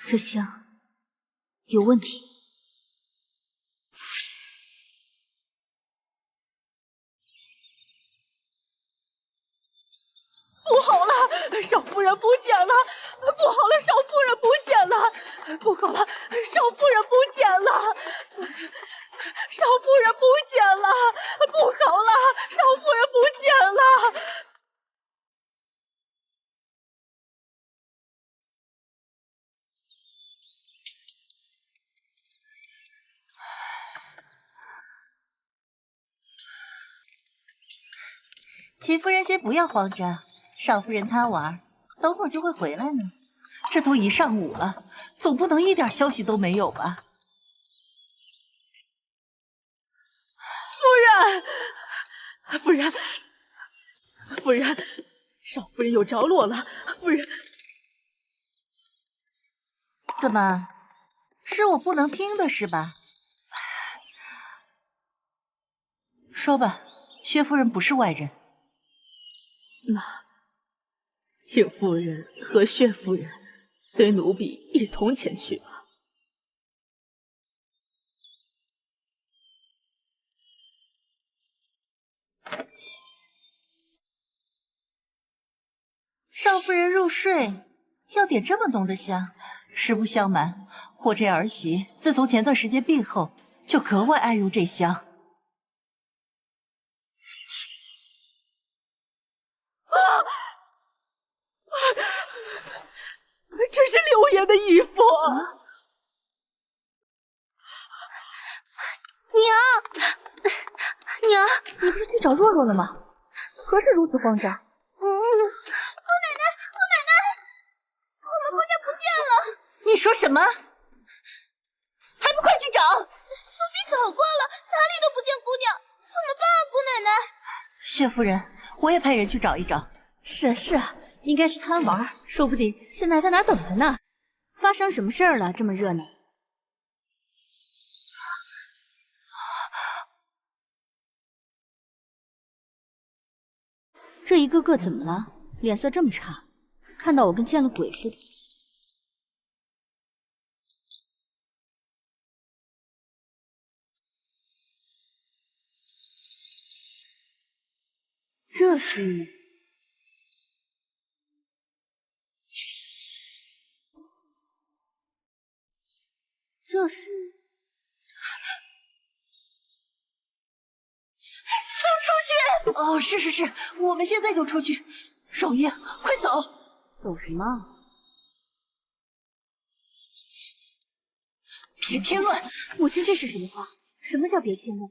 这香有问题。不好了，少夫人不见了！不好了，少夫人不见了！不好了，少夫人不见了！少夫人不见了！不好了，少夫人不见了！秦夫人先不要慌张，少夫人贪玩，等会儿就会回来呢。这都一上午了，总不能一点消息都没有吧？夫人，夫人，少夫人有着落了。夫人，怎么，是我不能听的是吧？说吧，薛夫人不是外人。那，请夫人和薛夫人随奴婢一同前去吧。少夫人入睡要点这么浓的香，实不相瞒，我这儿媳自从前段时间病后，就格外爱用这香。这是六爷的衣服。娘，娘，你不是去找若若了吗？何事如此慌张？姑奶奶，我们姑娘不见了！你说什么？还不快去找！奴婢找过了，哪里都不见姑娘，怎么办啊，姑奶奶？薛夫人，我也派人去找一找。是啊是啊，应该是贪玩，说不定现在还在哪儿等着呢。发生什么事儿了？这么热闹？这一个个怎么了？脸色这么差，看到我跟见了鬼似的。这是出去！哦，是，我们现在就出去。守夜，快走！走什么？别添乱！母亲，这是什么话？什么叫别添乱？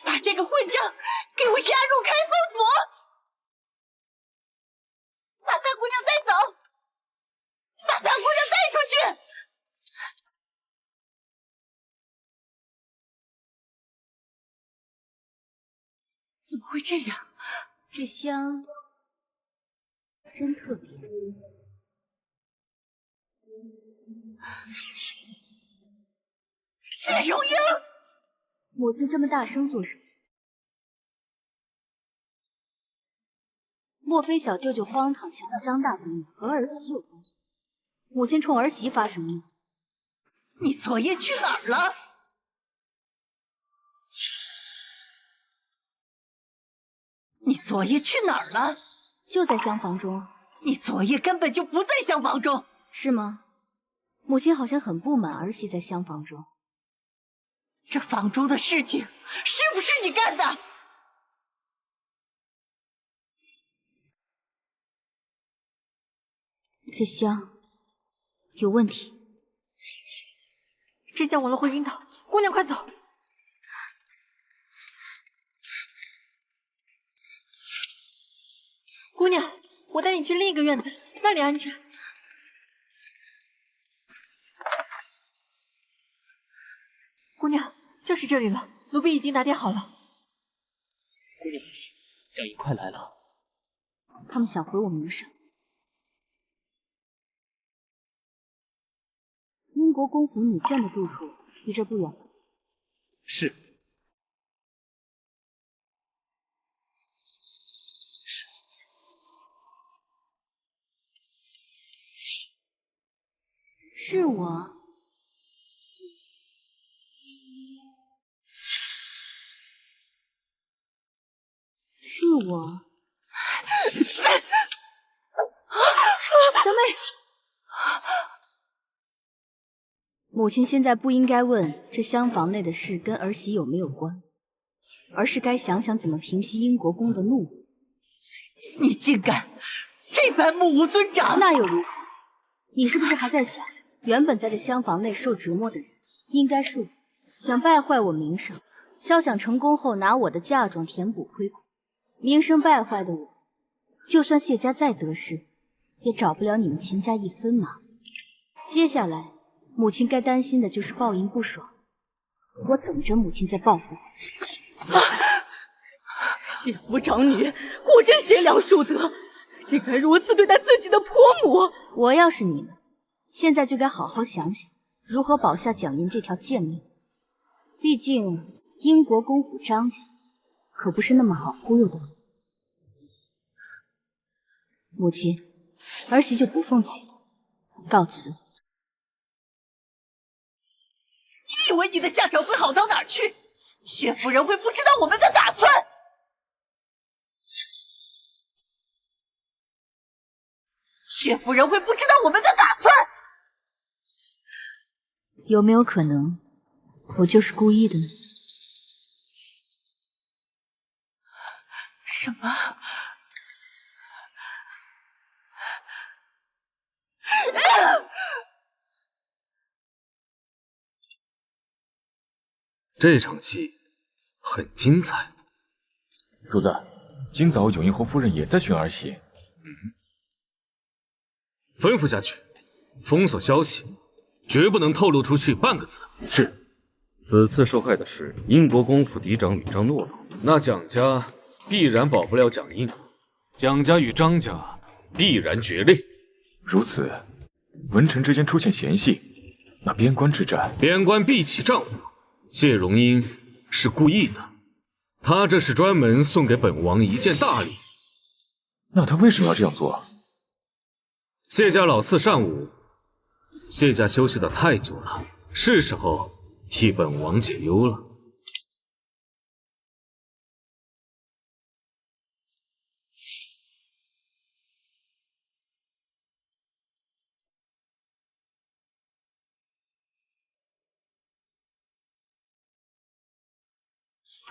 把这个混账给我押入开封府，把三姑娘带走，把三姑娘带出去。怎么会这样？这香真特别。谢荣英，母亲这么大声做什么？莫非小舅舅荒唐想要张大姑娘和儿媳有关系？母亲冲儿媳发什么怒？你昨夜去哪儿了？你昨夜去哪儿了？就在厢房中。你昨夜根本就不在厢房中，是吗？母亲好像很不满儿媳在厢房中。这房中的事情是不是你干的？这香有问题，这香闻了会晕倒，姑娘快走！姑娘，我带你去另一个院子，那里安全。姑娘，就是这里了，奴婢已经打点好了。姑娘，小姨快来了。他们想回我名省。英国公府女眷的住处离这不远。是。是我。是我。小妹。母亲现在不应该问这厢房内的事跟儿媳有没有关，而是该想想怎么平息英国公的怒火。你竟敢这般目无尊长！那又如何？你是不是还在想，原本在这厢房内受折磨的人，应该是我，想败坏我名声，肖想成功后拿我的嫁妆填补亏空，名声败坏的我，就算谢家再得势，也找不了你们秦家一分嘛。接下来，母亲该担心的就是报应不爽，我等着母亲再报复我。谢府长女果真贤良淑德，竟敢如此对待自己的婆母。我要是你们，现在就该好好想想如何保下蒋银这条贱命。毕竟英国公府张家可不是那么好忽悠的。母亲，儿媳就不奉陪了，告辞。你以为你的下场会好到哪儿去？薛夫人会不知道我们的打算？薛夫人会不知道我们的打算？有没有可能，我就是故意的呢？什么？这场戏很精彩。主子，今早永英侯夫人也在寻儿媳。吩咐下去，封锁消息，绝不能透露出去半个字。是。此次受害的是英国公府嫡长与张诺诺，那蒋家必然保不了蒋英，蒋家与张家必然决裂。如此，文臣之间出现嫌隙，那边关之战，边关必起战火。谢荣英是故意的，他这是专门送给本王一件大礼。那他为什么要这样做？谢家老四善武，谢家休息得太久了，是时候替本王解忧了。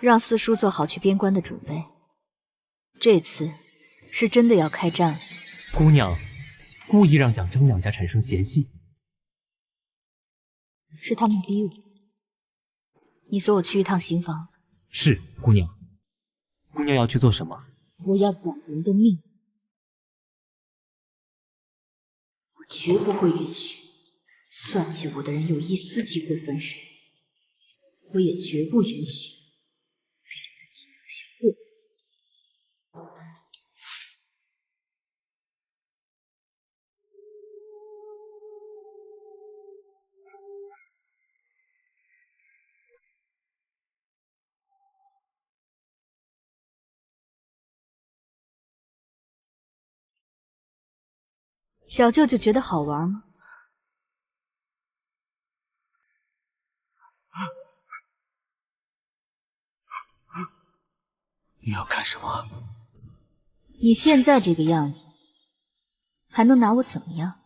让四叔做好去边关的准备，这次是真的要开战了。姑娘故意让蒋征两家产生嫌隙，是他们逼我。你随我去一趟刑房。是姑娘。姑娘要去做什么？我要蒋莹的命，我绝不会允许算计我的人有一丝机会分神，我也绝不允许别人在记录下恶。小舅舅觉得好玩吗？你要干什么？你现在这个样子，还能拿我怎么样？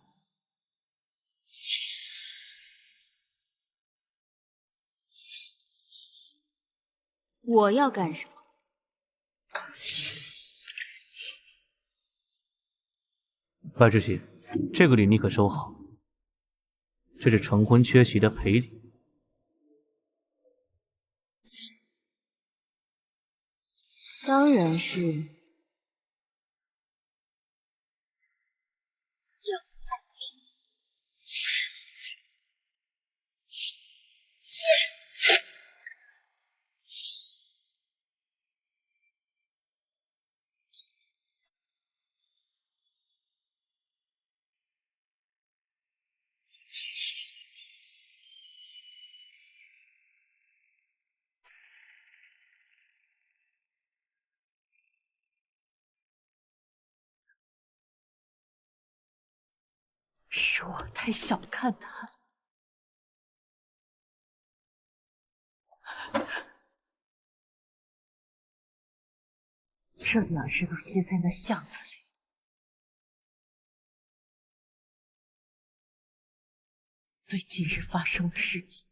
我要干什么？白知县，这个礼你可收好，这是成婚缺席的赔礼。当然是。是我太小看他了。这两日都歇在那巷子里，对今日发生的事情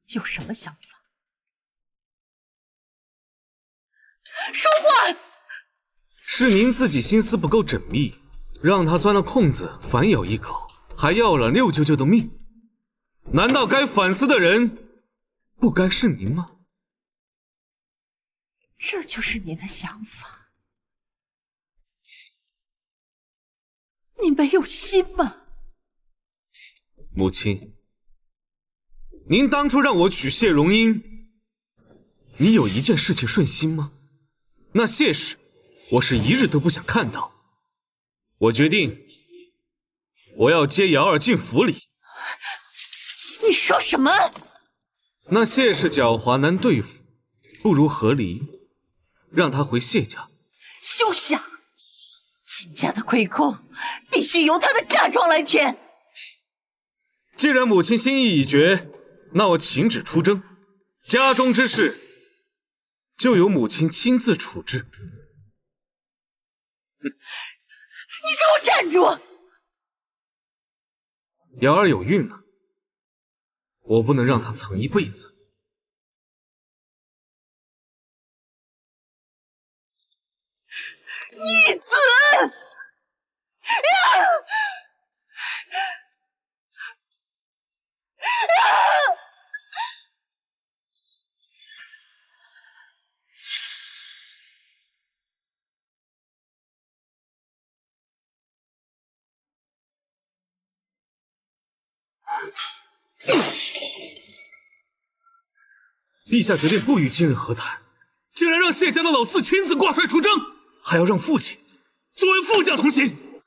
有什么想法？说话！是您自己心思不够缜密，让他钻了空子反咬一口，还要了六舅舅的命。难道该反思的人不该是您吗？这就是你的想法？你没有心吗？母亲，您当初让我娶谢荣英，你有一件事情顺心吗？那谢氏，我是一日都不想看到。我决定，我要接瑶儿进府里。你说什么？那谢氏狡猾难对付，不如和离，让她回谢家。休想！秦家的亏空必须由她的嫁妆来填。既然母亲心意已决，那我请旨出征，家中之事就由母亲亲自处置。你给我站住！瑶儿有孕了，我不能让她藏一辈子。逆子！陛下决定不与今日和谈，竟然让谢家的老四亲自挂帅出征，还要让父亲作为副将同行。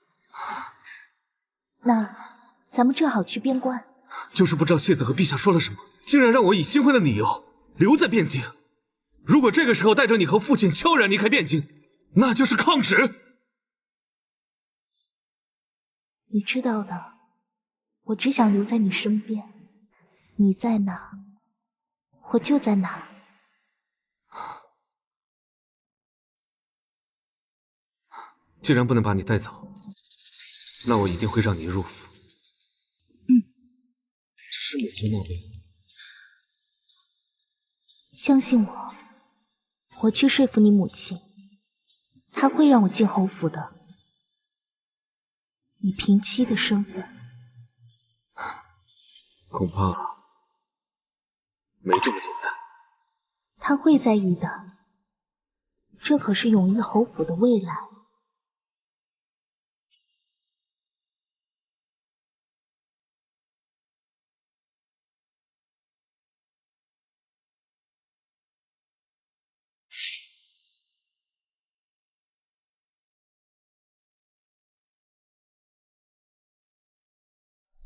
那咱们正好去边关。就是不知道谢子和陛下说了什么，竟然让我以新婚的理由留在汴京。如果这个时候带着你和父亲悄然离开汴京，那就是抗旨。你知道的，我只想留在你身边，你在哪，我就在哪。既然不能把你带走，那我一定会让你入府。只是母亲那边，相信我，我去说服你母亲，她会让我进侯府的。以平妻的身份，恐怕没这么简单。她会在意的，这可是永义侯府的未来。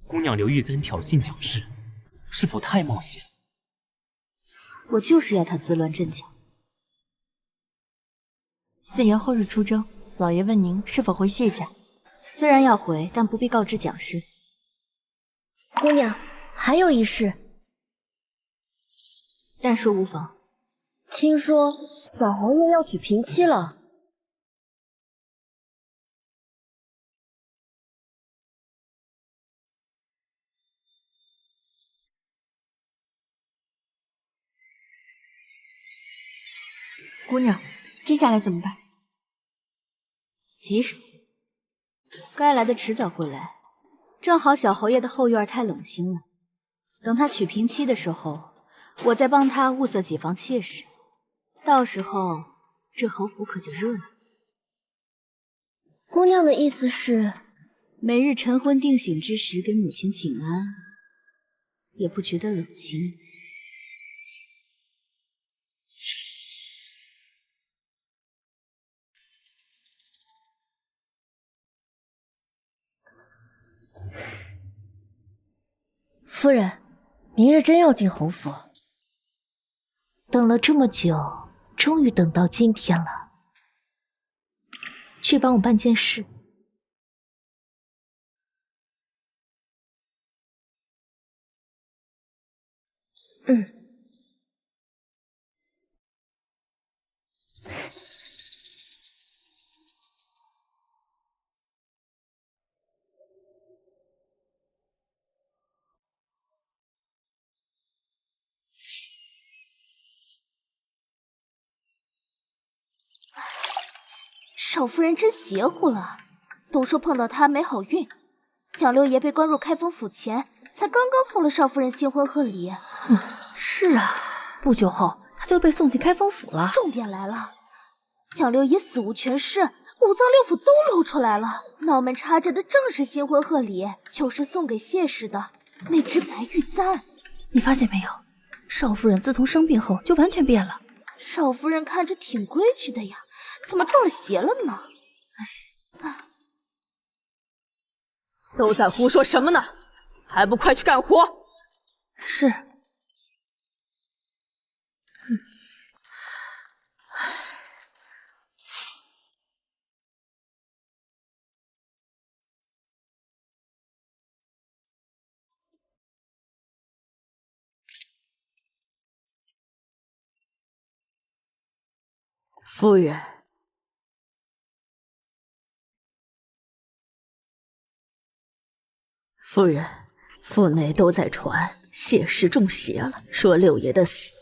姑娘刘玉簪挑衅蒋氏，是否太冒险？我就是要他自乱阵脚。4爷后日出征，老爷问您是否回谢家？自然要回，但不必告知蒋氏。姑娘，还有一事，但说无妨。听说小侯爷要娶平妻了。姑娘，接下来怎么办？急什么？该来的迟早会来。正好小侯爷的后院太冷清了，等他娶平妻的时候，我再帮他物色几房妾室，到时候这侯府可就热闹。姑娘的意思是，每日晨昏定省之时给母亲请安，也不觉得冷清。夫人，明日真要进侯府。等了这么久，终于等到今天了。去帮我办件事。少夫人真邪乎了，都说碰到她没好运。蒋六爷被关入开封府前，才刚刚送了少夫人新婚贺礼。是啊，不久后他就被送进开封府了。重点来了，蒋六爷死无全尸，五脏六腑都露出来了，脑门插着的正是新婚贺礼，就是送给谢氏的那只白玉簪。你发现没有，少夫人自从生病后就完全变了。少夫人看着挺规矩的呀，怎么中了邪了呢？都在胡说什么呢？还不快去干活！是。夫人，夫人，府内都在传谢氏中邪了，说六爷的死。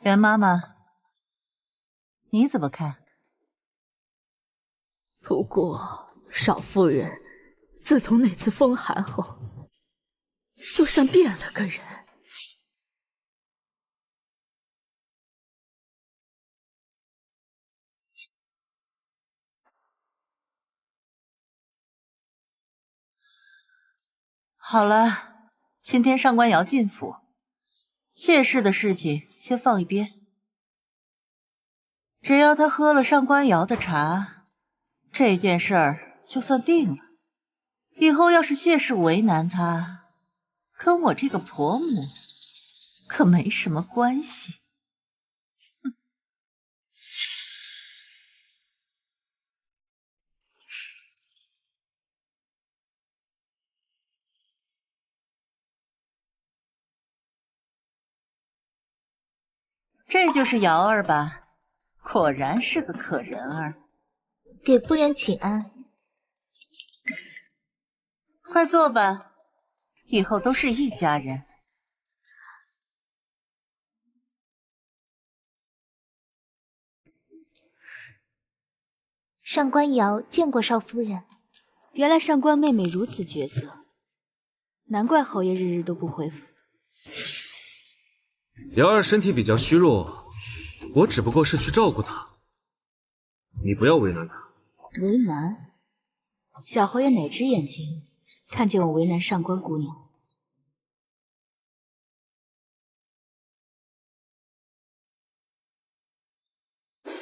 袁妈妈，你怎么看？不过少夫人自从那次风寒后，就像变了个人。好了，今天上官瑶进府，谢氏的事情先放一边。只要他喝了上官瑶的茶，这件事儿就算定了。以后要是谢氏为难他，跟我这个婆母可没什么关系。这就是瑶儿吧？果然是个可人儿。给夫人请安。快坐吧，以后都是一家人。上官瑶见过少夫人。原来上官妹妹如此绝色，难怪侯爷日日都不回府。瑶儿身体比较虚弱，我只不过是去照顾她，你不要为难她。为难？小侯爷哪只眼睛看见我为难上官姑娘？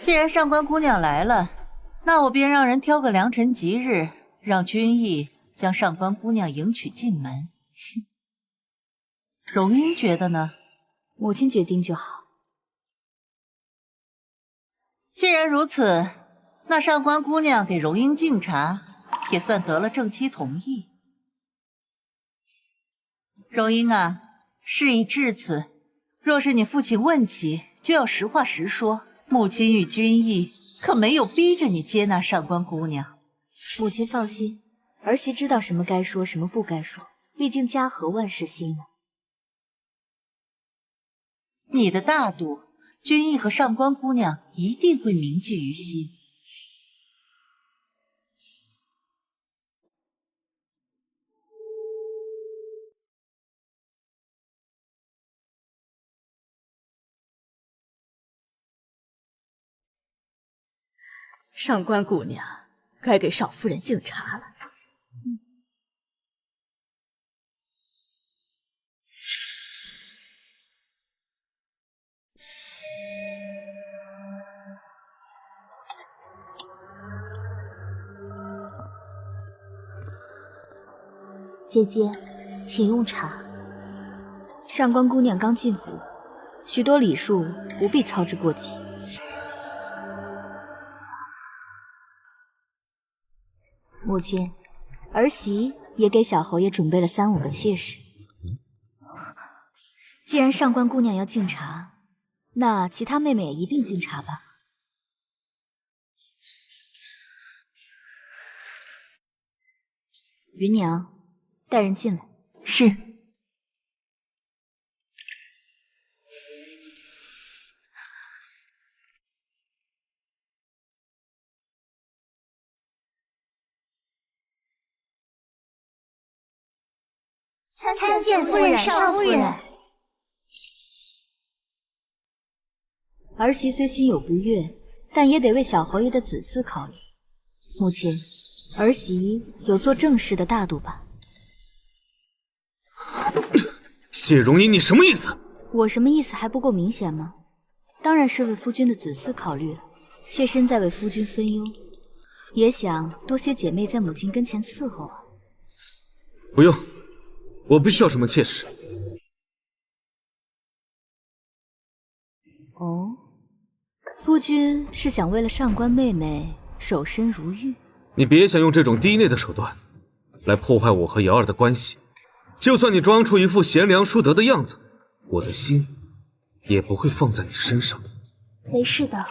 既然上官姑娘来了，那我便让人挑个良辰吉日，让君逸将上官姑娘迎娶进门。荣英觉得呢？母亲决定就好。既然如此，那上官姑娘给荣英敬茶，也算得了正妻同意。荣英啊，事已至此，若是你父亲问起，就要实话实说。母亲与君逸可没有逼着你接纳上官姑娘。母亲放心，儿媳知道什么该说，什么不该说，毕竟家和万事兴呢。你的大度，君逸和上官姑娘一定会铭记于心。上官姑娘，该给少夫人敬茶了。姐姐，请用茶。上官姑娘刚进府，许多礼数不必操之过急。母亲，儿媳也给小侯爷准备了3、5个妾室。既然上官姑娘要敬茶，那其他妹妹也一并敬茶吧。芸娘，带人进来。是。参见夫人、少夫人。儿媳虽心有不悦，但也得为小侯爷的子嗣考虑。母亲，儿媳有做正事的大度吧？谢荣英，你什么意思？我什么意思还不够明显吗？当然是为夫君的子嗣考虑了。妾身在为夫君分忧，也想多些姐妹在母亲跟前伺候啊。不用，我不需要什么妾室。哦，夫君是想为了上官妹妹守身如玉？你别想用这种低劣的手段来破坏我和瑶儿的关系。就算你装出一副贤良淑德的样子，我的心也不会放在你身上。没事的，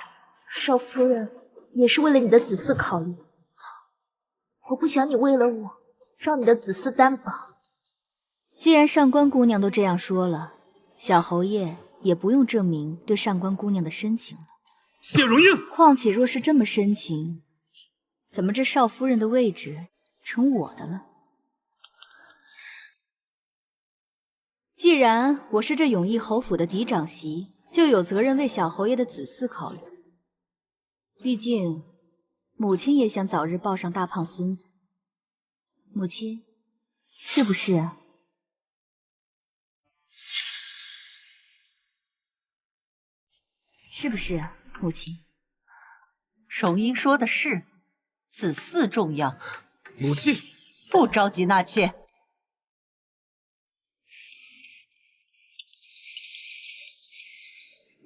少夫人也是为了你的子嗣考虑。我不想你为了我，让你的子嗣单薄。既然上官姑娘都这样说了，小侯爷也不用证明对上官姑娘的深情了。谢容英，况且若是这么深情，怎么这少夫人的位置成我的了？既然我是这永义侯府的嫡长媳，就有责任为小侯爷的子嗣考虑。毕竟，母亲也想早日抱上大胖孙子。母亲，是不是啊？是不是啊，母亲？荣英说的是，子嗣重要。母亲，不着急纳妾。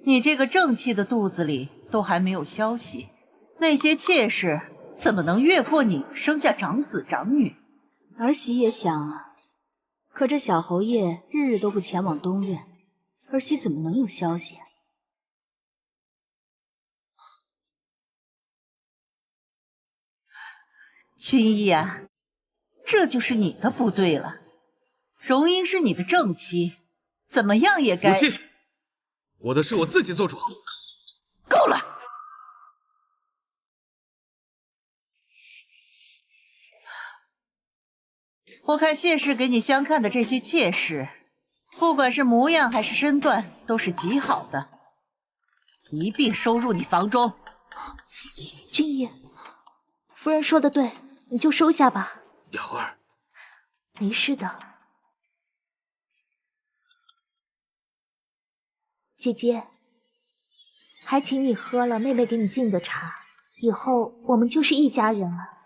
你这个正气的肚子里都还没有消息，那些妾室怎么能越过你生下长子长女？儿媳也想啊，可这小侯爷日日都不前往东院，儿媳怎么能有消息啊？君逸啊，这就是你的不对了。荣英是你的正妻，怎么样也该……母亲，我的事我自己做主。够了！我看谢氏给你相看的这些妾室，不管是模样还是身段，都是极好的，一并收入你房中。君逸，夫人说的对，你就收下吧。瑶儿，没事的。姐姐，还请你喝了妹妹给你敬的茶，以后我们就是一家人了，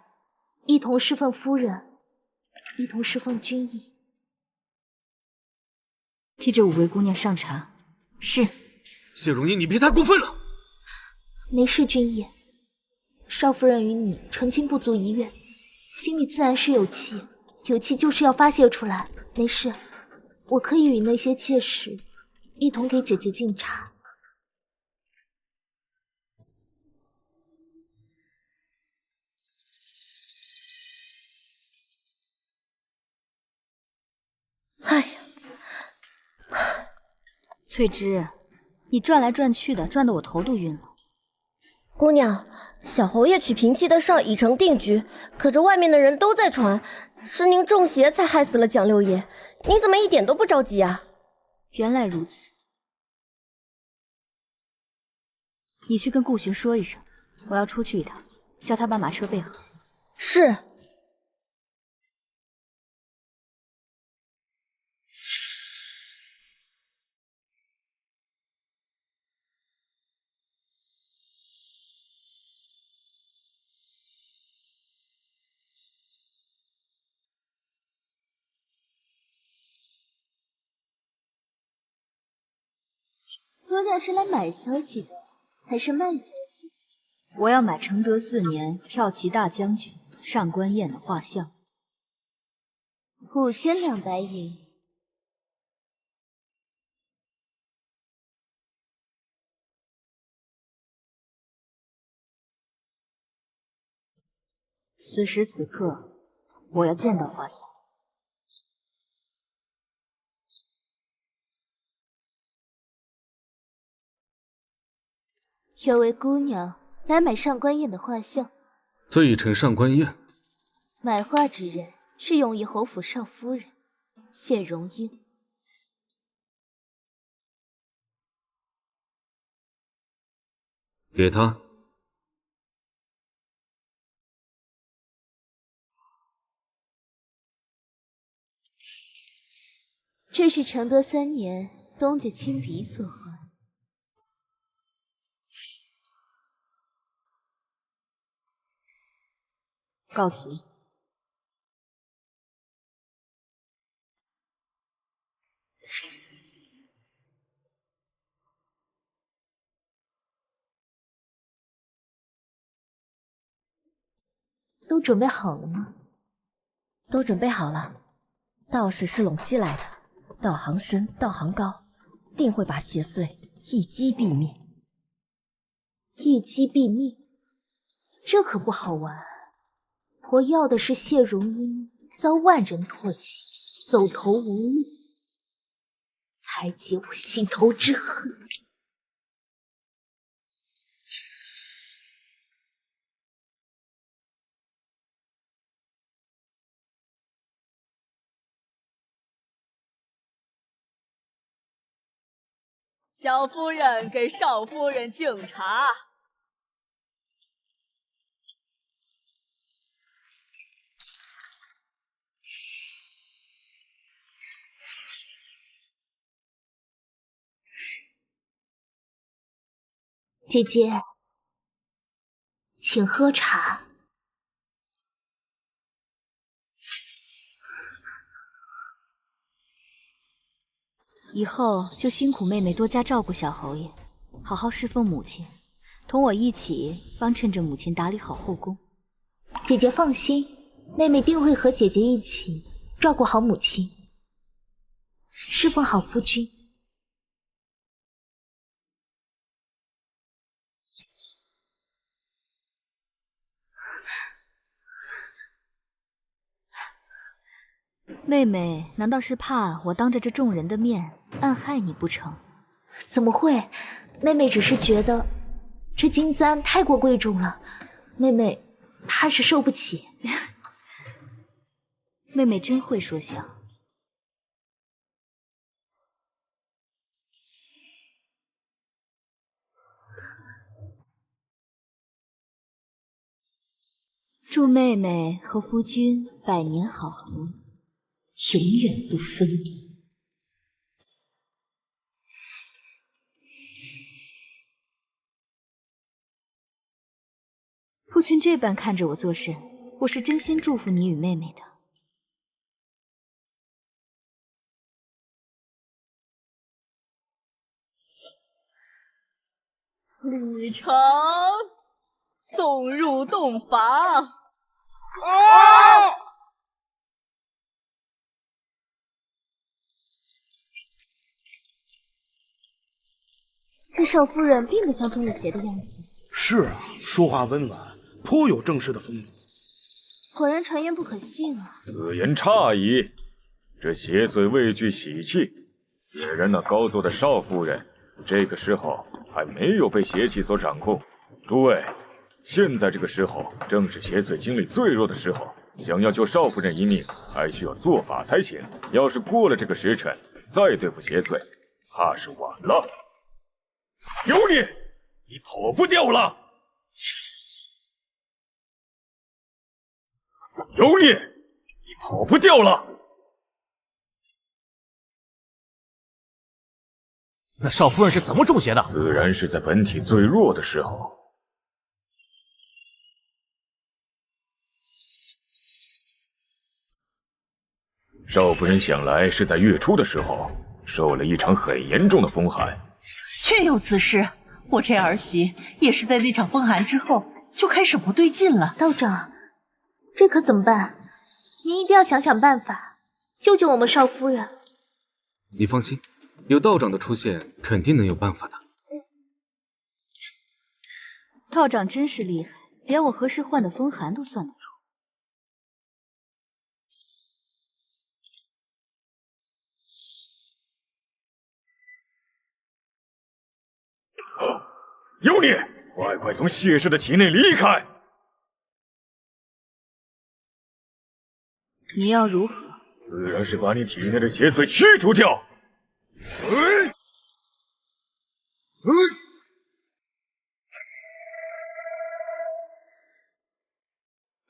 一同侍奉夫人，一同侍奉君逸。替这5位姑娘上茶。是。谢容英，你别太过分了。没事，君逸。少夫人与你成亲不足1月，心里自然是有气，有气就是要发泄出来。没事，我可以与那些妾室一同给姐姐敬茶。哎呀，翠芝，你转来转去的，转得我头都晕了。姑娘，小侯爷娶平妻的事已成定局，可这外面的人都在传，是您中邪才害死了蒋六爷，您怎么一点都不着急啊？原来如此，你去跟顾寻说一声，我要出去一趟，叫他把马车备好。是。姑娘是来买消息的，还是卖消息？我要买承德4年骠骑大将军上官燕的画像，5000两白银。此时此刻，我要见到画像。有位姑娘来买上官燕的画像，罪臣上官燕。买画之人是永义侯府少夫人谢容英。给他。这是承德3年东家亲笔所画。告辞。都准备好了吗？都准备好了。道士是陇西来的，道行深，道行高，定会把邪祟一击毙灭。一击毙命，这可不好玩。婆要的是谢荣英遭万人唾弃，走投无路，才解我心头之恨。小夫人给少夫人敬茶。姐姐，请喝茶。以后就辛苦妹妹多加照顾小侯爷，好好侍奉母亲，同我一起帮衬着母亲打理好后宫。姐姐放心，妹妹定会和姐姐一起照顾好母亲，侍奉好夫君。妹妹难道是怕我当着这众人的面暗害你不成？怎么会？妹妹只是觉得这金簪太过贵重了，妹妹怕是受不起。妹妹真会说笑。祝妹妹和夫君百年好合，永远不分离。夫君这般看着我作甚，我是真心祝福你与妹妹的。吕程送入洞房。这少夫人并不像中了邪的样子。是啊，说话温婉，颇有正式的风度。果然传言不可信啊！此言差矣，这邪祟畏惧喜气，显然那高座的少夫人，这个时候还没有被邪气所掌控。诸位，现在这个时候正是邪祟精力最弱的时候，想要救少夫人一命，还需要做法才行。要是过了这个时辰，再对付邪祟，怕是晚了。有你，你跑不掉了！有你，你跑不掉了！那少夫人是怎么中邪的？自然是在本体最弱的时候。少夫人想来是在月初的时候，受了一场很严重的风寒。确有此事，我这儿媳也是在那场风寒之后就开始不对劲了。道长，这可怎么办？您一定要想想办法，救救我们少夫人。你放心，有道长的出现，肯定能有办法的。道长真是厉害，连我何时患的风寒都算得出。有你，快快从谢氏的体内离开！你要如何？自然是把你体内的邪祟驱除掉。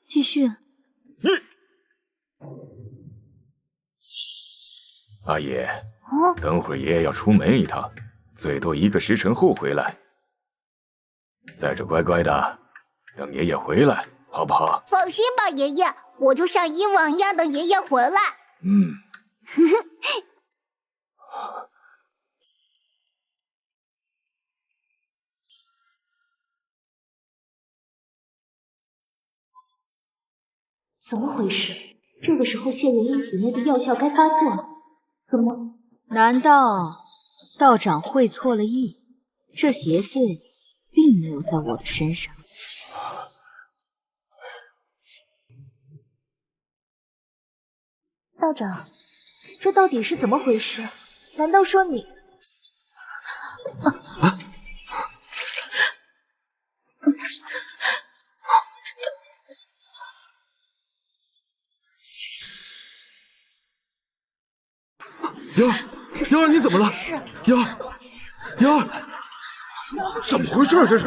继续。阿爷，等会儿爷爷要出门一趟，最多1个时辰后回来。在这乖乖的，等爷爷回来，好不好？放心吧，爷爷，我就像以往一样等爷爷回来。怎么回事？这个时候谢荣英体内的药效该发作了，怎么？难道道长会错了意？这邪祟并没有在我的身上。道长，这到底是怎么回事？难道说你……瑶儿，你怎么了？瑶儿，怎么回事？这是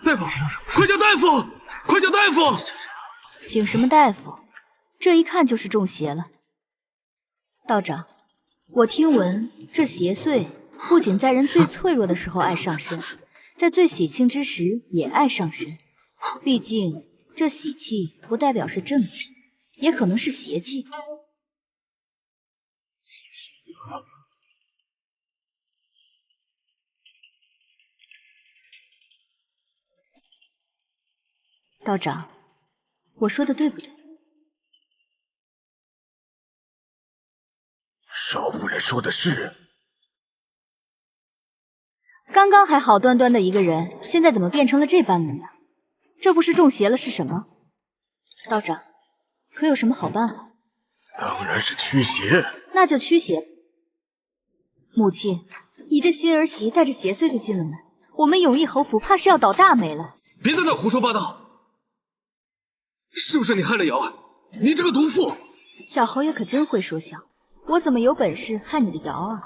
大夫，快叫大夫！快叫大夫！请什么大夫？这一看就是中邪了。道长，我听闻这邪祟不仅在人最脆弱的时候爱上身，在最喜庆之时也爱上身。毕竟这喜气不代表是正气，也可能是邪气。道长，我说的对不对？少夫人说的是。刚刚还好端端的一个人，现在怎么变成了这般模样？这不是中邪了是什么？道长，可有什么好办法？当然是驱邪。那就驱邪。母亲，你这新儿媳带着邪祟就进了门，我们永义侯府怕是要倒大霉了。别在那胡说八道！是不是你害了瑶儿？你这个毒妇！小侯爷可真会说笑，我怎么有本事害你的瑶儿？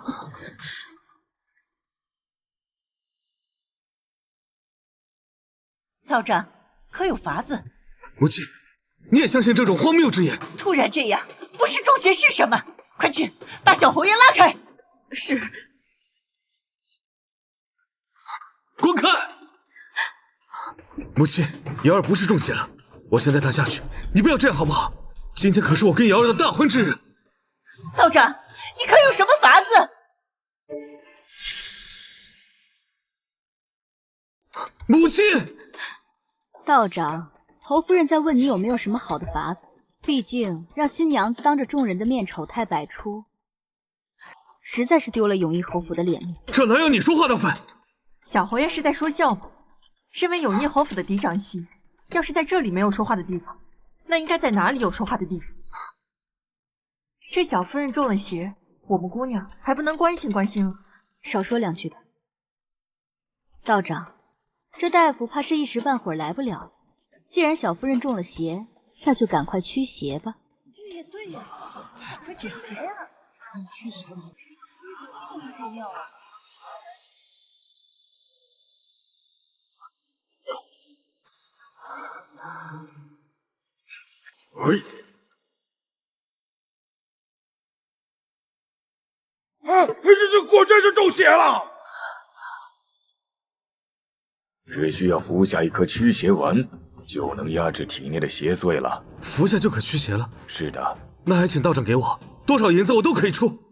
道长，可有法子？母亲，你也相信这种荒谬之言？突然这样，不是中邪是什么？快去把小侯爷拉开！是。滚开！母亲，瑶儿不是中邪了，我先带她下去。你不要这样好不好？今天可是我跟瑶儿的大婚之日。道长，你可有什么法子？母亲。道长，侯夫人在问你有没有什么好的法子。毕竟让新娘子当着众人的面丑态百出，实在是丢了永义侯府的脸面。这哪有你说话的份？小侯爷是在说笑吗？身为永义侯府的嫡长媳，要是在这里没有说话的地方，那应该在哪里有说话的地方？这小夫人中了邪，我们姑娘还不能关心关心了？少说两句吧。道长，这大夫怕是一时半会儿来不了。既然小夫人中了邪，那就赶快驱邪吧。对呀对呀，快驱邪呀！驱邪吗？这么重要啊！这果真是中邪了。只需要服下一颗驱邪丸，就能压制体内的邪祟了。服下就可驱邪了？是的。那还请道长给我，多少银子我都可以出。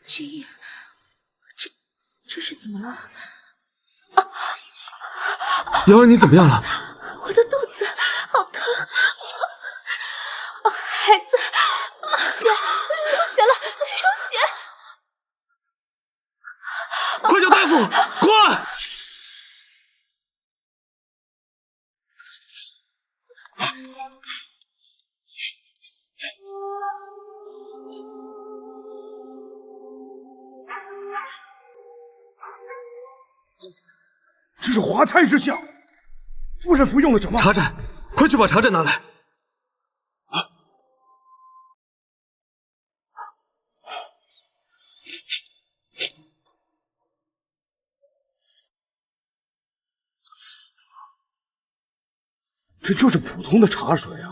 君夜，这是怎么了？瑶儿，你怎么样了？我的肚子好疼，孩子，血流血了，流血！快叫大夫，快！这是滑胎之象，夫人服用了什么？茶盏，快去把茶盏拿来。这就是普通的茶水啊！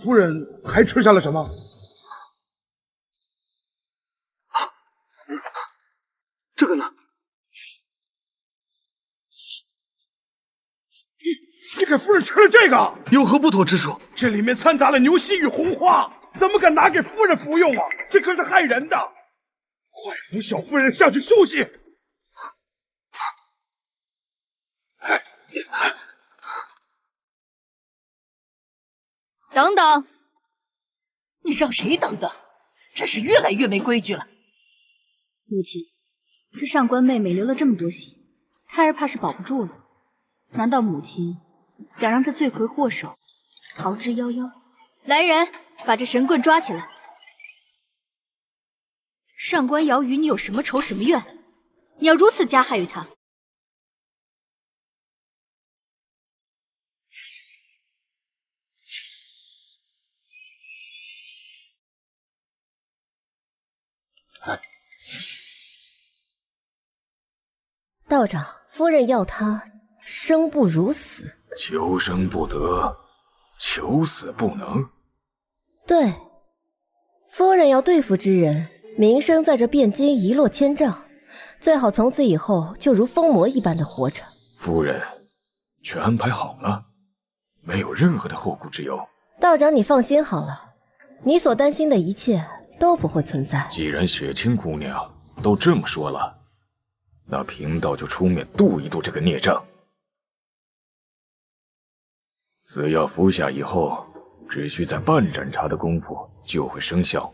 夫人还吃下了什么？这个呢？你给夫人吃了这个，有何不妥之处？这里面掺杂了牛膝与红花，怎么敢拿给夫人服用啊？这可是害人的！快扶小夫人下去休息。等等，你让谁等等？真是越来越没规矩了。母亲，这上官妹妹流了这么多血，胎儿怕是保不住了。难道母亲想让这罪魁祸首逃之夭夭？来人，把这神棍抓起来！上官瑶与你有什么仇什么怨？你要如此加害于他？道长，夫人要他生不如死。求生不得，求死不能。对，夫人要对付之人，名声在这汴京一落千丈，最好从此以后就如疯魔一般的活着。夫人，全安排好了，没有任何的后顾之忧。道长，你放心好了，你所担心的一切都不会存在。既然雪清姑娘都这么说了，那贫道就出面度一度这个孽障。此药服下以后，只需在半盏茶的功夫就会生效。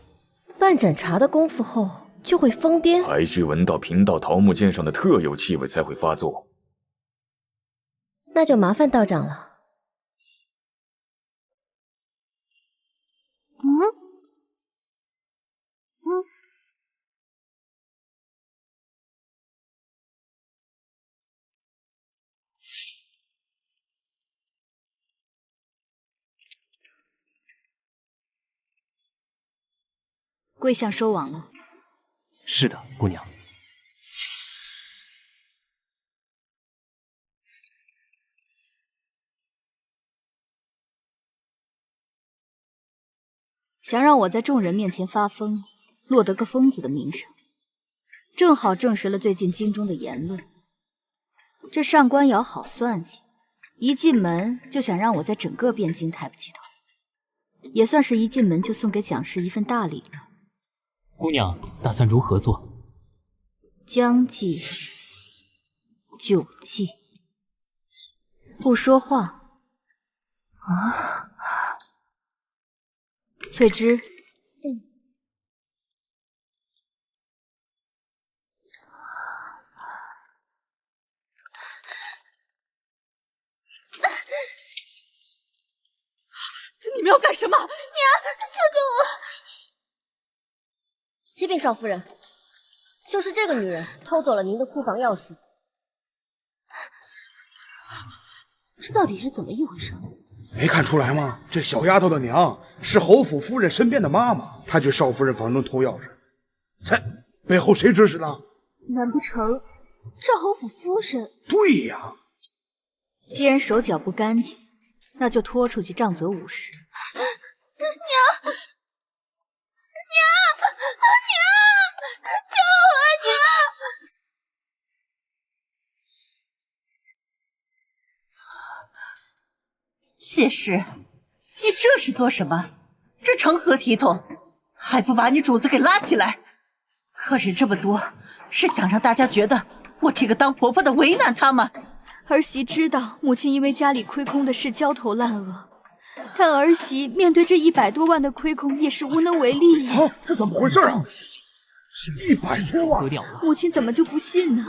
半盏茶的功夫后就会疯癫？还需闻到贫道桃木剑上的特有气味才会发作。那就麻烦道长了。贵相收网了。是的，姑娘。想让我在众人面前发疯，落得个疯子的名声，正好证实了最近京中的言论。这上官瑶好算计，一进门就想让我在整个汴京抬不起头，也算是一进门就送给蒋氏一份大礼了。姑娘打算如何做？将计就计，不说话啊！翠芝，你们要干什么？娘，救救我！启禀少夫人，就是这个女人偷走了您的库房钥匙。这到底是怎么一回事？没看出来吗？这小丫头的娘是侯府夫人身边的妈妈，她去少夫人房中偷钥匙，背后谁指使的？难不成赵侯府夫人？对呀。既然手脚不干净，那就拖出去杖责50。娘，救我！娘！谢氏，你这是做什么？这成何体统？还不把你主子给拉起来！客人这么多，是想让大家觉得我这个当婆婆的为难他们？儿媳知道母亲因为家里亏空的事焦头烂额，但儿媳面对这100多万的亏空也是无能为力呀。这怎么回事啊？100多万！母亲怎么就不信呢？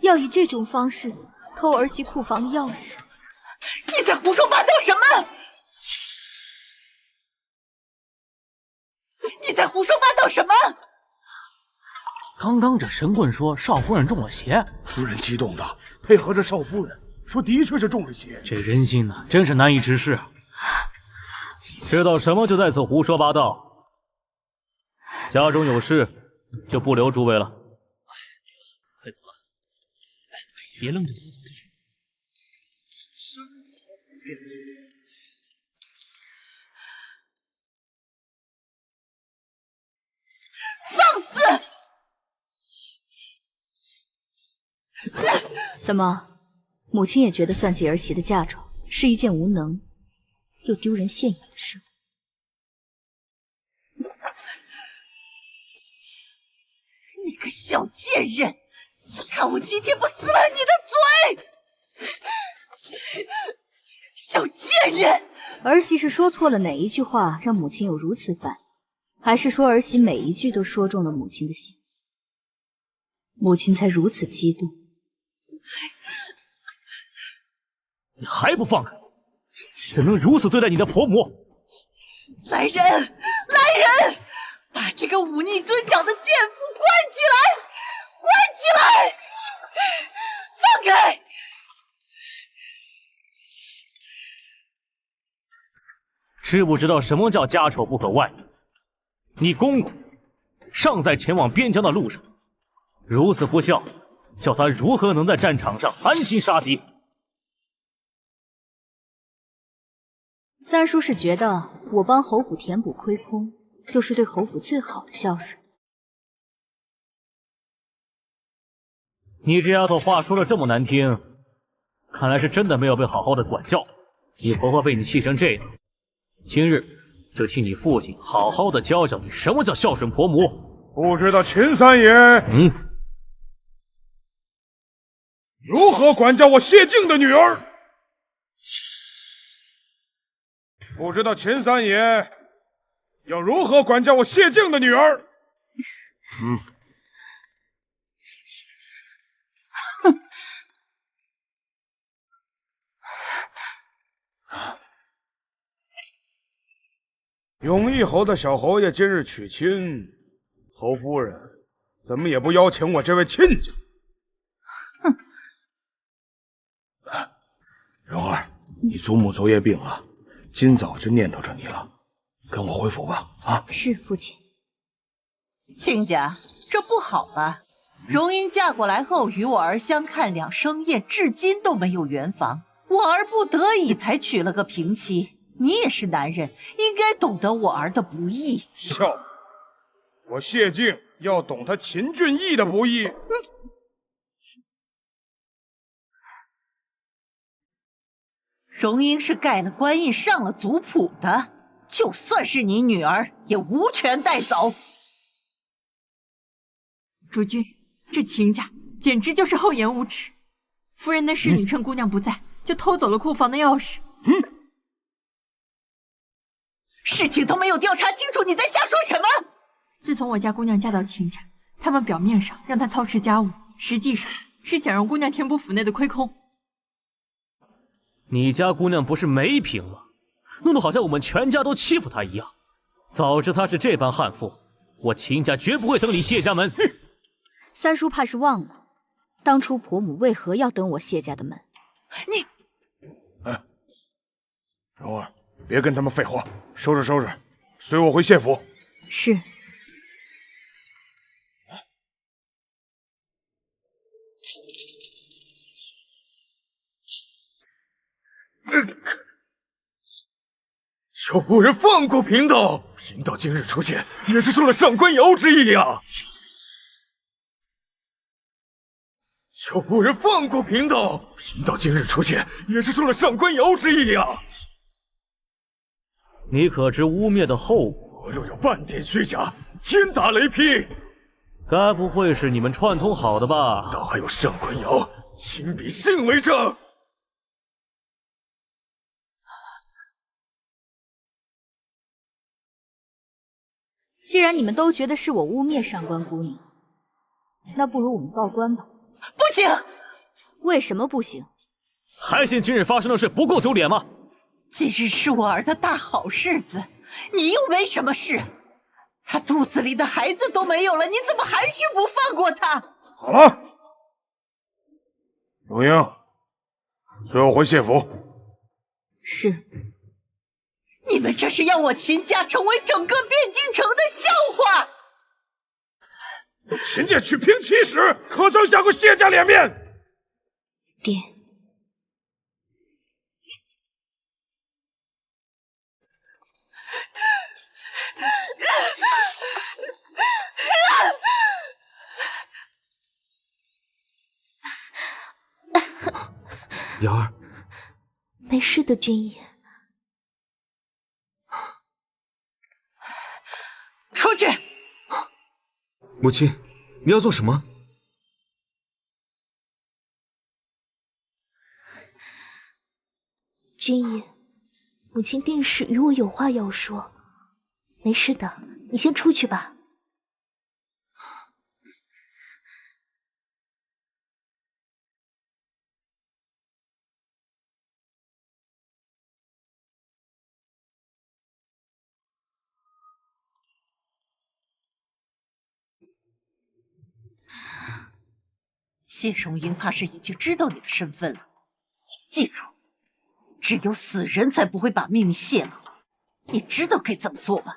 要以这种方式偷儿媳库房的钥匙？你在胡说八道什么？你在胡说八道什么？刚刚这神棍说少夫人中了邪，夫人激动的配合着少夫人说，的确是中了邪。这人心呢，真是难以直视啊！知道什么就在此胡说八道。家中有事，就不留诸位了。快走了，别愣着走。放肆！怎么，母亲也觉得算计儿媳的嫁妆是一件无能又丢人现眼的事？你个小贱人，看我今天不撕烂你的嘴！小贱人！儿媳是说错了哪一句话，让母亲有如此反应？还是说儿媳每一句都说中了母亲的心思，母亲才如此激动？你还不放开？怎能如此对待你的婆母？来人，来人！把这个忤逆尊长的贱妇关起来！关起来！放开！知不知道什么叫家丑不可外扬？你公公尚在前往边疆的路上，如此不孝，叫他如何能在战场上安心杀敌？三叔是觉得我帮侯府填补亏空，就是对侯府最好的孝顺。你这丫头话说的这么难听，看来是真的没有被好好的管教。你婆婆被你气成这样，今日就请你父亲好好的教教你什么叫孝顺婆母。不知道秦三爷如何管教我谢静的女儿？不知道秦三爷要如何管教我谢静的女儿？永义侯的小侯爷今日娶亲，侯夫人怎么也不邀请我这位亲家？蓉儿，你祖母昨夜病了，今早就念叨着你了，跟我回府吧。啊，是父亲。亲家，这不好吧？荣英嫁过来后与我儿相看两生厌，至今都没有圆房，我儿不得已才娶了个平妻。你也是男人，应该懂得我儿的不易。笑，我谢静要懂他秦俊义的不易。荣英是盖了官印上了族谱的，就算是你女儿，也无权带走。主君，这秦家简直就是厚颜无耻！夫人那侍女趁姑娘不在，就偷走了库房的钥匙。事情都没有调查清楚，你在瞎说什么？自从我家姑娘嫁到秦家，他们表面上让她操持家务，实际上是想让姑娘填补府内的亏空。你家姑娘不是没品吗？弄得好像我们全家都欺负她一样。早知她是这般悍妇，我秦家绝不会等你谢家门。三叔怕是忘了，当初婆母为何要等我谢家的门？你，蓉儿，别跟他们废话，收拾收拾，随我回谢府。是。求夫人放过贫道，贫道今日出现也是受了上官瑶之意呀。求夫人放过贫道，贫道今日出现也是受了上官瑶之意呀。你可知污蔑的后果？我若有半点虚假，天打雷劈！该不会是你们串通好的吧？倒还有上官瑶亲笔信为证。既然你们都觉得是我污蔑上官姑娘，那不如我们报官吧。不行！为什么不行？还嫌今日发生的事不够丢脸吗？今日是我儿的大好日子，你又没什么事，他肚子里的孩子都没有了，你怎么还是不放过他？好了，荣英，随我回谢府。是。你们这是要我秦家成为整个汴京城的笑话！秦家娶平妻时，可曾想过谢家脸面？爹，瑶儿，没事的，君爷。出去！母亲，你要做什么？君逸，母亲定是与我有话要说。没事的，你先出去吧。谢荣英怕是已经知道你的身份了，记住，只有死人才不会把秘密泄露。你知道该怎么做吗？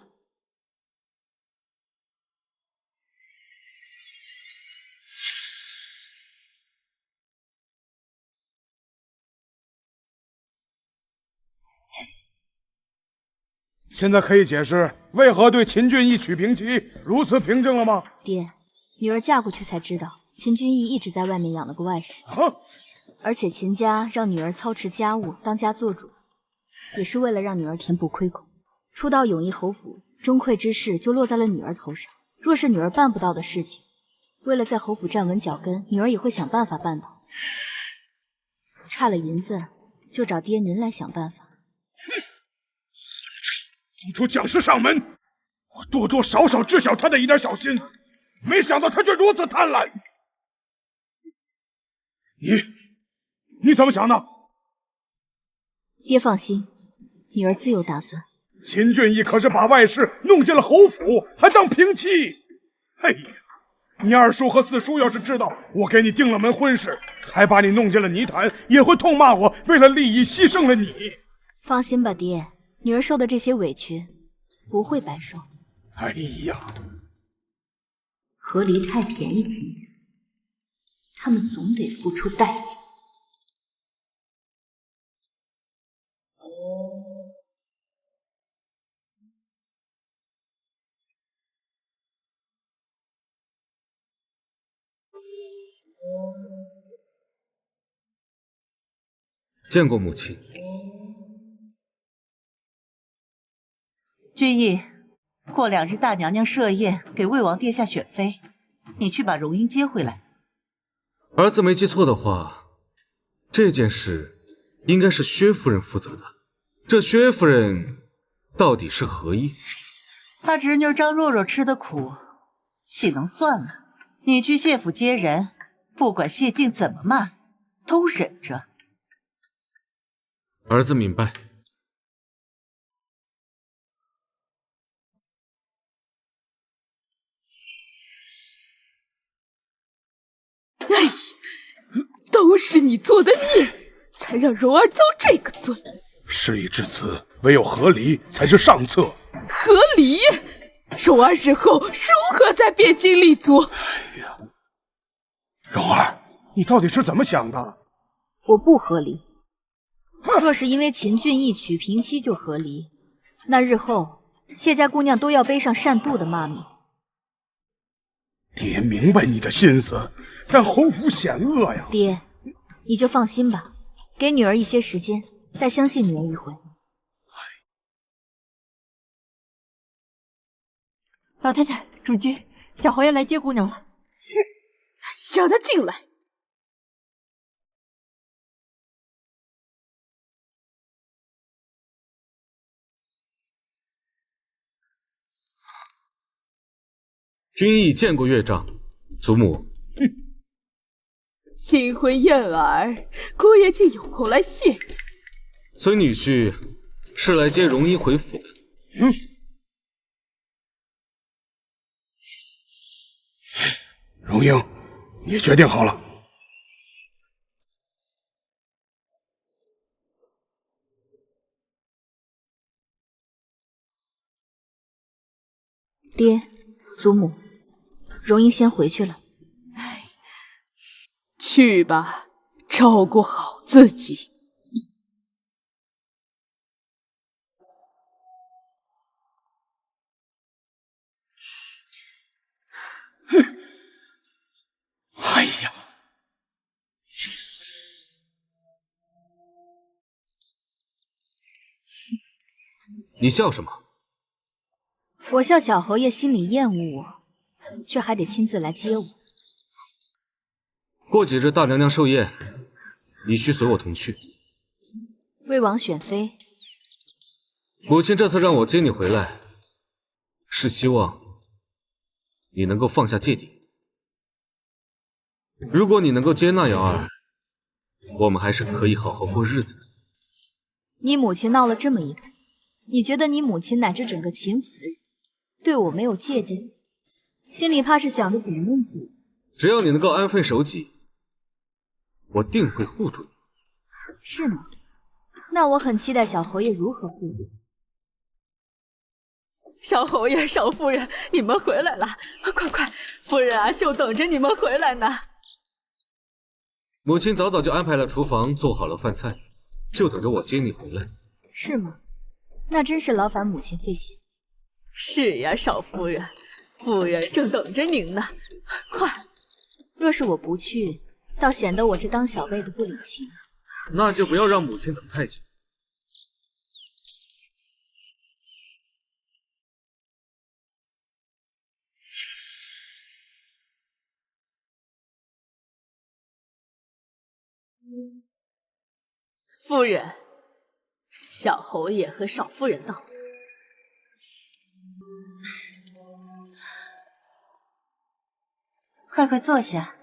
现在可以解释为何对秦俊逸娶平妻如此平静了吗？爹，女儿嫁过去才知道，秦俊逸一直在外面养了个外室，而且秦家让女儿操持家务，当家做主，也是为了让女儿填补亏空。初到永义侯府，钟馗之事就落在了女儿头上。若是女儿办不到的事情，为了在侯府站稳脚跟，女儿也会想办法办到。差了银子，就找爹您来想办法。当初蒋氏上门，我多多少少知晓他的一点小心思，没想到他却如此贪婪。你怎么想的？爹放心，女儿自有打算。秦俊逸可是把外室弄进了侯府，还当平妻。哎呀，你二叔和四叔要是知道我给你定了门婚事，还把你弄进了泥潭，也会痛骂我为了利益牺牲了你。放心吧，爹，女儿受的这些委屈不会白受。哎呀，和离太便宜秦家，他们总得付出代价。见过母亲。俊逸，过2日大娘娘设宴给魏王殿下选妃，你去把荣英接回来。儿子没记错的话，这件事应该是薛夫人负责的。这薛夫人到底是何意？她侄女张若若吃的苦，岂能算呢？你去谢府接人，不管谢静怎么骂，都忍着。儿子明白。哎呀，都是你做的孽，才让蓉儿遭这个罪。事已至此，唯有和离才是上策。和离？蓉儿日后如何在汴京立足？哎呀，蓉儿，你到底是怎么想的？我不和离。若是因为秦俊逸娶平妻就和离，那日后谢家姑娘都要背上善妒的骂名。爹明白你的心思，但侯府险恶呀。爹，你就放心吧，给女儿一些时间，再相信女儿一回。老太太，主君，小侯爷来接姑娘了。让他进来。君逸见过岳丈，祖母。新婚燕尔，姑爷竟有空来谢家。孙女婿是来接荣英回府的。荣英，你决定好了？爹，祖母，荣英先回去了。去吧，照顾好自己。哎呀，你笑什么？我笑小侯爷心里厌恶我，却还得亲自来接我。过几日大娘娘寿宴，你需随我同去。魏王选妃，母亲这次让我接你回来，是希望你能够放下芥蒂。如果你能够接纳瑶儿，我们还是可以好好过日子的。你母亲闹了这么一出，你觉得你母亲乃至整个秦府的人对我没有芥蒂，心里怕是想着怎么弄死我。只要你能够安分守己，我定会护住你。是吗？那我很期待小侯爷如何护住。小侯爷、少夫人，你们回来了！快快，夫人啊，就等着你们回来呢。母亲早早就安排了厨房，做好了饭菜，就等着我接你回来。是吗？那真是劳烦母亲费心。是呀，少夫人，夫人正等着您呢。快！若是我不去，倒显得我这当小辈的不领情。那就不要让母亲等太久。夫人，小侯爷和少夫人到。快快坐下。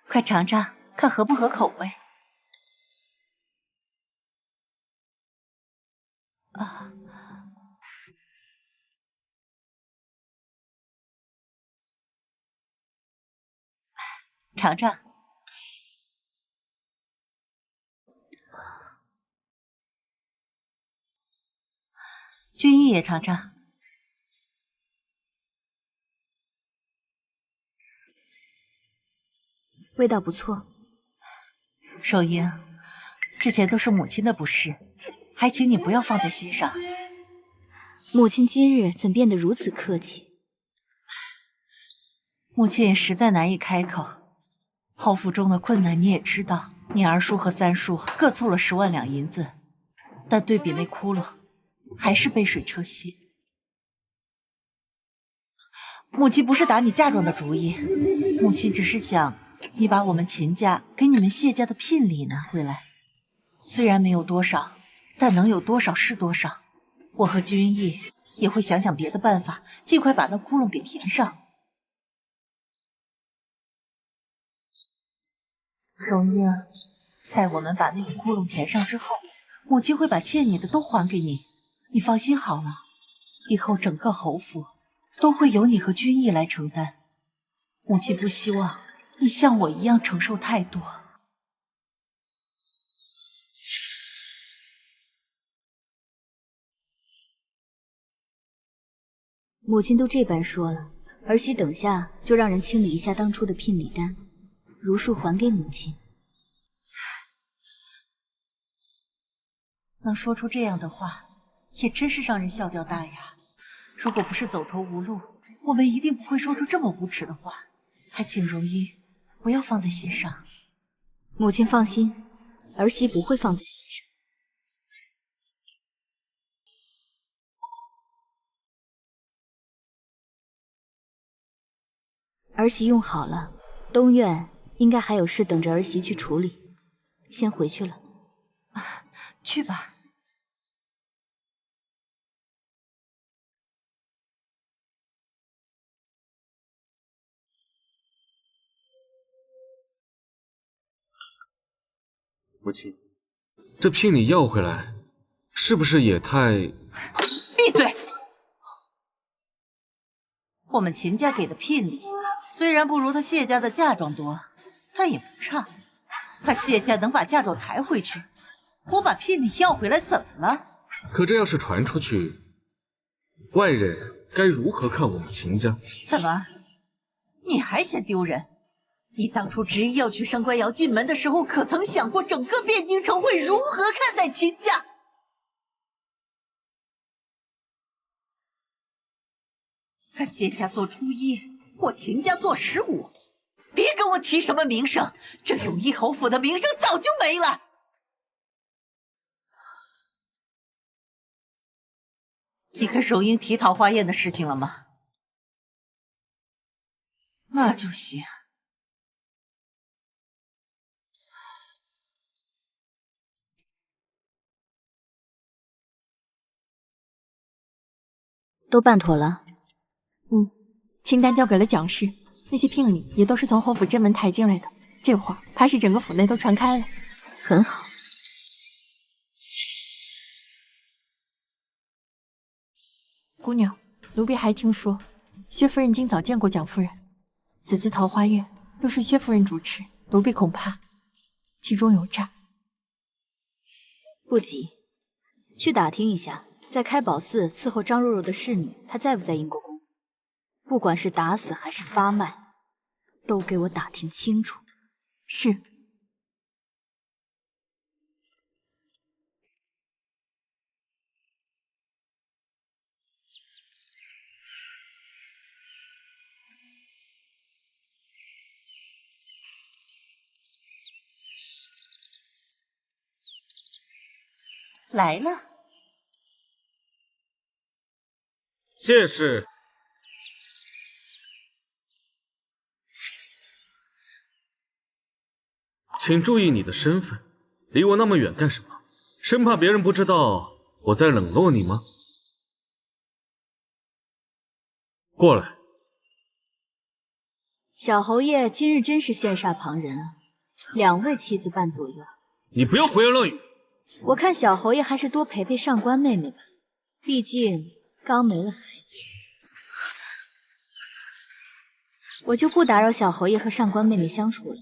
快尝尝，看合不合口味。啊，尝尝。君玉也尝尝。味道不错。守英，之前都是母亲的不是，还请你不要放在心上。母亲今日怎变得如此客气？母亲也实在难以开口。侯府中的困难你也知道，你二叔和三叔各凑了10万两银子，但对比那窟窿，还是杯水车薪。母亲不是打你嫁妆的主意，母亲只是想你把我们秦家给你们谢家的聘礼拿回来。虽然没有多少，但能有多少是多少。我和君毅也会想想别的办法，尽快把那窟窿给填上。荣英，待我们把那个窟窿填上之后，母亲会把欠你的都还给你。你放心好了，以后整个侯府都会由你和君毅来承担。母亲不希望你像我一样承受太多。母亲都这般说了，儿媳等下就让人清理一下当初的聘礼单，如数还给母亲。能说出这样的话，也真是让人笑掉大牙。如果不是走投无路，我们一定不会说出这么无耻的话。还请荣英不要放在心上。母亲放心，儿媳不会放在心上。儿媳用好了，东院应该还有事等着儿媳去处理，先回去了。啊，去吧。母亲，这聘礼要回来，是不是也太……闭嘴！我们秦家给的聘礼，虽然不如他谢家的嫁妆多，但也不差。他谢家能把嫁妆抬回去，我把聘礼要回来，怎么了？可这要是传出去，外人该如何看我们秦家？怎么，你还嫌丢人？你当初执意要娶上官瑶进门的时候，可曾想过整个汴京城会如何看待秦家？他谢家做初1，我秦家做15，别跟我提什么名声，这永义侯府的名声早就没了。你跟荣英提桃花宴的事情了吗？那就行。都办妥了。清单交给了蒋氏，那些聘礼也都是从侯府正门抬进来的，这会儿怕是整个府内都传开了。很好。姑娘，奴婢还听说，薛夫人今早见过蒋夫人，此次桃花宴又是薛夫人主持，奴婢恐怕其中有诈。不急，去打听一下，在开宝寺伺候张若若的侍女，她在不在英国宫？不管是打死还是发卖，都给我打听清楚。是。来了。谢氏。请注意你的身份，离我那么远干什么？生怕别人不知道我在冷落你吗？过来。小侯爷今日真是羡煞旁人啊，2位妻子半左右。你不要胡言乱语。我看小侯爷还是多陪陪上官妹妹吧，毕竟刚没了孩子。我就不打扰小侯爷和上官妹妹相处了。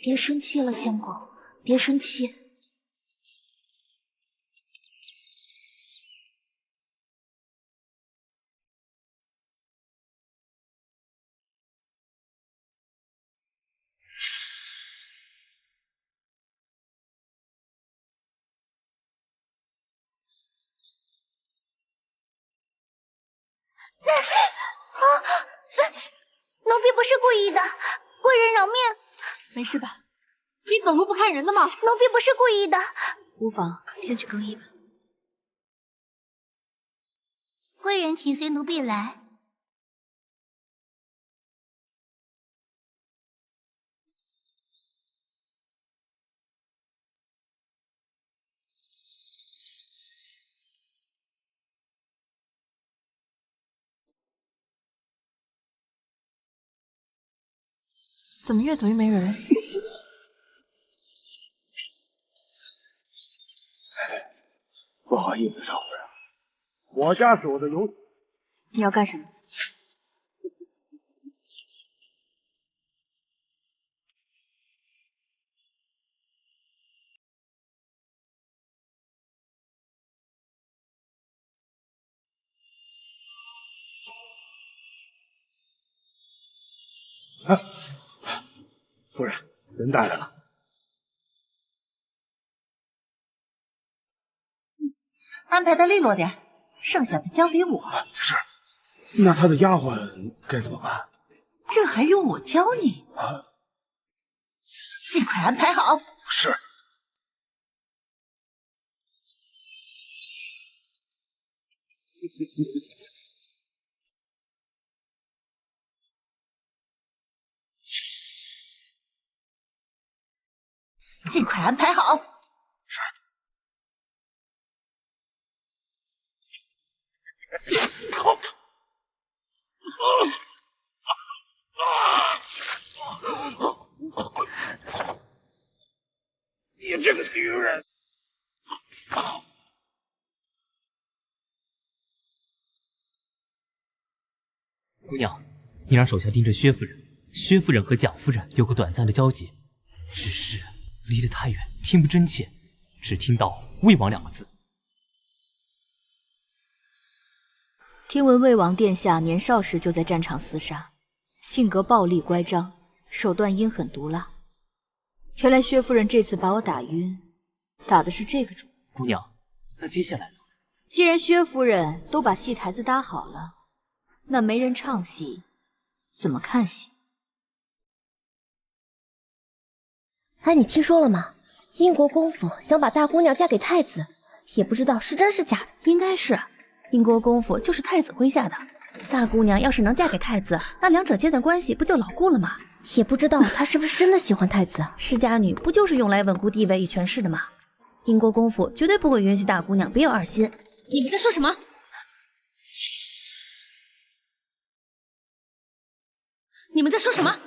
别生气了，相公，别生气。奴婢不是故意的，贵人饶命。没事吧？你走路不看人的吗？奴婢不是故意的。无妨，先去更衣吧。贵人请随奴婢来。怎么越走越没人？不好意思，少夫人，我家是我的游。你要干什么？啊，夫人，人带来了。安排的利落点，剩下的交给我。是。那他的丫鬟该怎么办？这还用我教你？尽快安排好。是。尽快安排好。是。靠！你这个女人！姑娘，你让手下盯着薛夫人。薛夫人和蒋夫人有个短暂的交集，只是离得太远，听不真切，只听到“魏王”2个字。听闻魏王殿下年少时就在战场厮杀，性格暴戾乖张，手段阴狠毒辣。原来薛夫人这次把我打晕，打的是这个主。姑娘，那接下来呢？既然薛夫人都把戏台子搭好了，那没人唱戏，怎么看戏？哎，你听说了吗？英国公府想把大姑娘嫁给太子，也不知道是真是假的。应该是，英国公府就是太子麾下的。大姑娘要是能嫁给太子，那两者间的关系不就牢固了吗？也不知道她是不是真的喜欢太子。世家女不就是用来稳固地位与权势的吗？英国公府绝对不会允许大姑娘别有二心。你们在说什么？你们在说什么？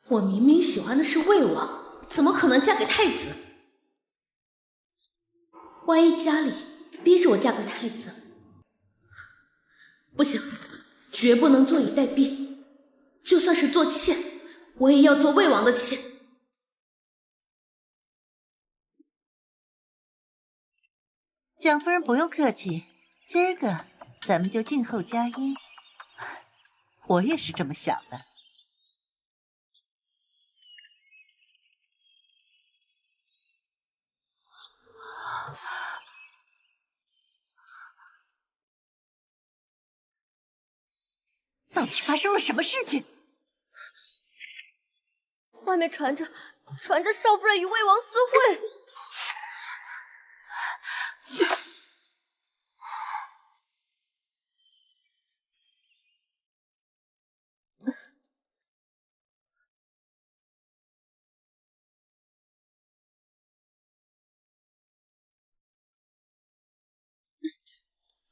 我明明喜欢的是魏王，怎么可能嫁给太子？万一家里逼着我嫁给太子，不行，绝不能坐以待毙。就算是做妾，我也要做魏王的妾。蒋夫人不用客气，今儿个咱们就静候佳音。我也是这么想的。到底发生了什么事情？外面传着少夫人与魏王私会。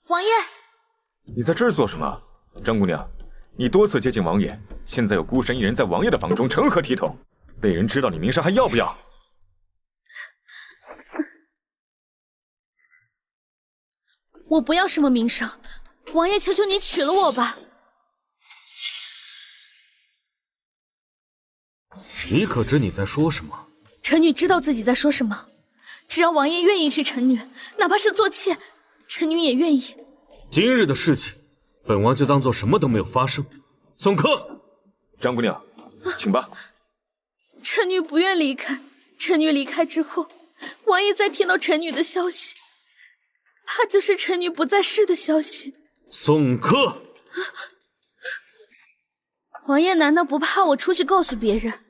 王爷，你在这儿做什么？张姑娘，你多次接近王爷，现在有孤身一人在王爷的房中，成何体统？被人知道你名声还要不要？我不要什么名声，王爷，求求你娶了我吧。你可知你在说什么？臣女知道自己在说什么，只要王爷愿意娶臣女，哪怕是做妾，臣女也愿意。今日的事情，本王就当做什么都没有发生。送客。张姑娘，请吧。臣女不愿离开，臣女离开之后，王爷再听到臣女的消息，怕就是臣女不在世的消息。送客。王爷难道不怕我出去告诉别人？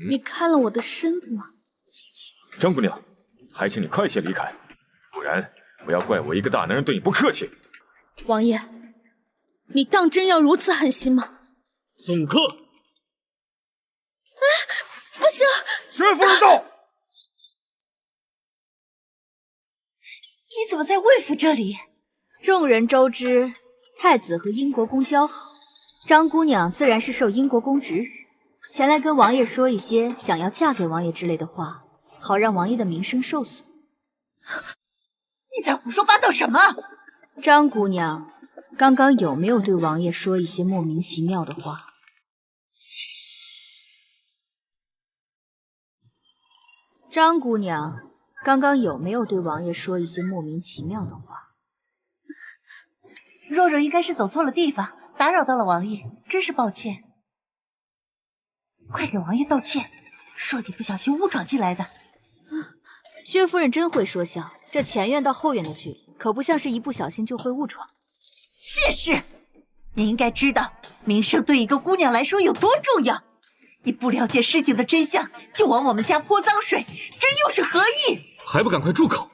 你看了我的身子吗？张姑娘，还请你快些离开，不然不要怪我一个大男人对你不客气。王爷，你当真要如此狠心吗？送客。不行！薛夫人到。你怎么在魏府这里？众人周知，太子和英国公交好，张姑娘自然是受英国公指使，前来跟王爷说一些想要嫁给王爷之类的话，好让王爷的名声受损。你在胡说八道什么？张姑娘刚刚有没有对王爷说一些莫名其妙的话？张姑娘刚刚有没有对王爷说一些莫名其妙的话？若若应该是走错了地方，打扰到了王爷，真是抱歉。快给王爷道歉，说你不小心误闯进来的。薛夫人真会说笑，这前院到后院的距离，可不像是一不小心就会误闯。谢氏，你应该知道名声对一个姑娘来说有多重要。你不了解事情的真相，就往我们家泼脏水，这又是何意？还不赶快住口！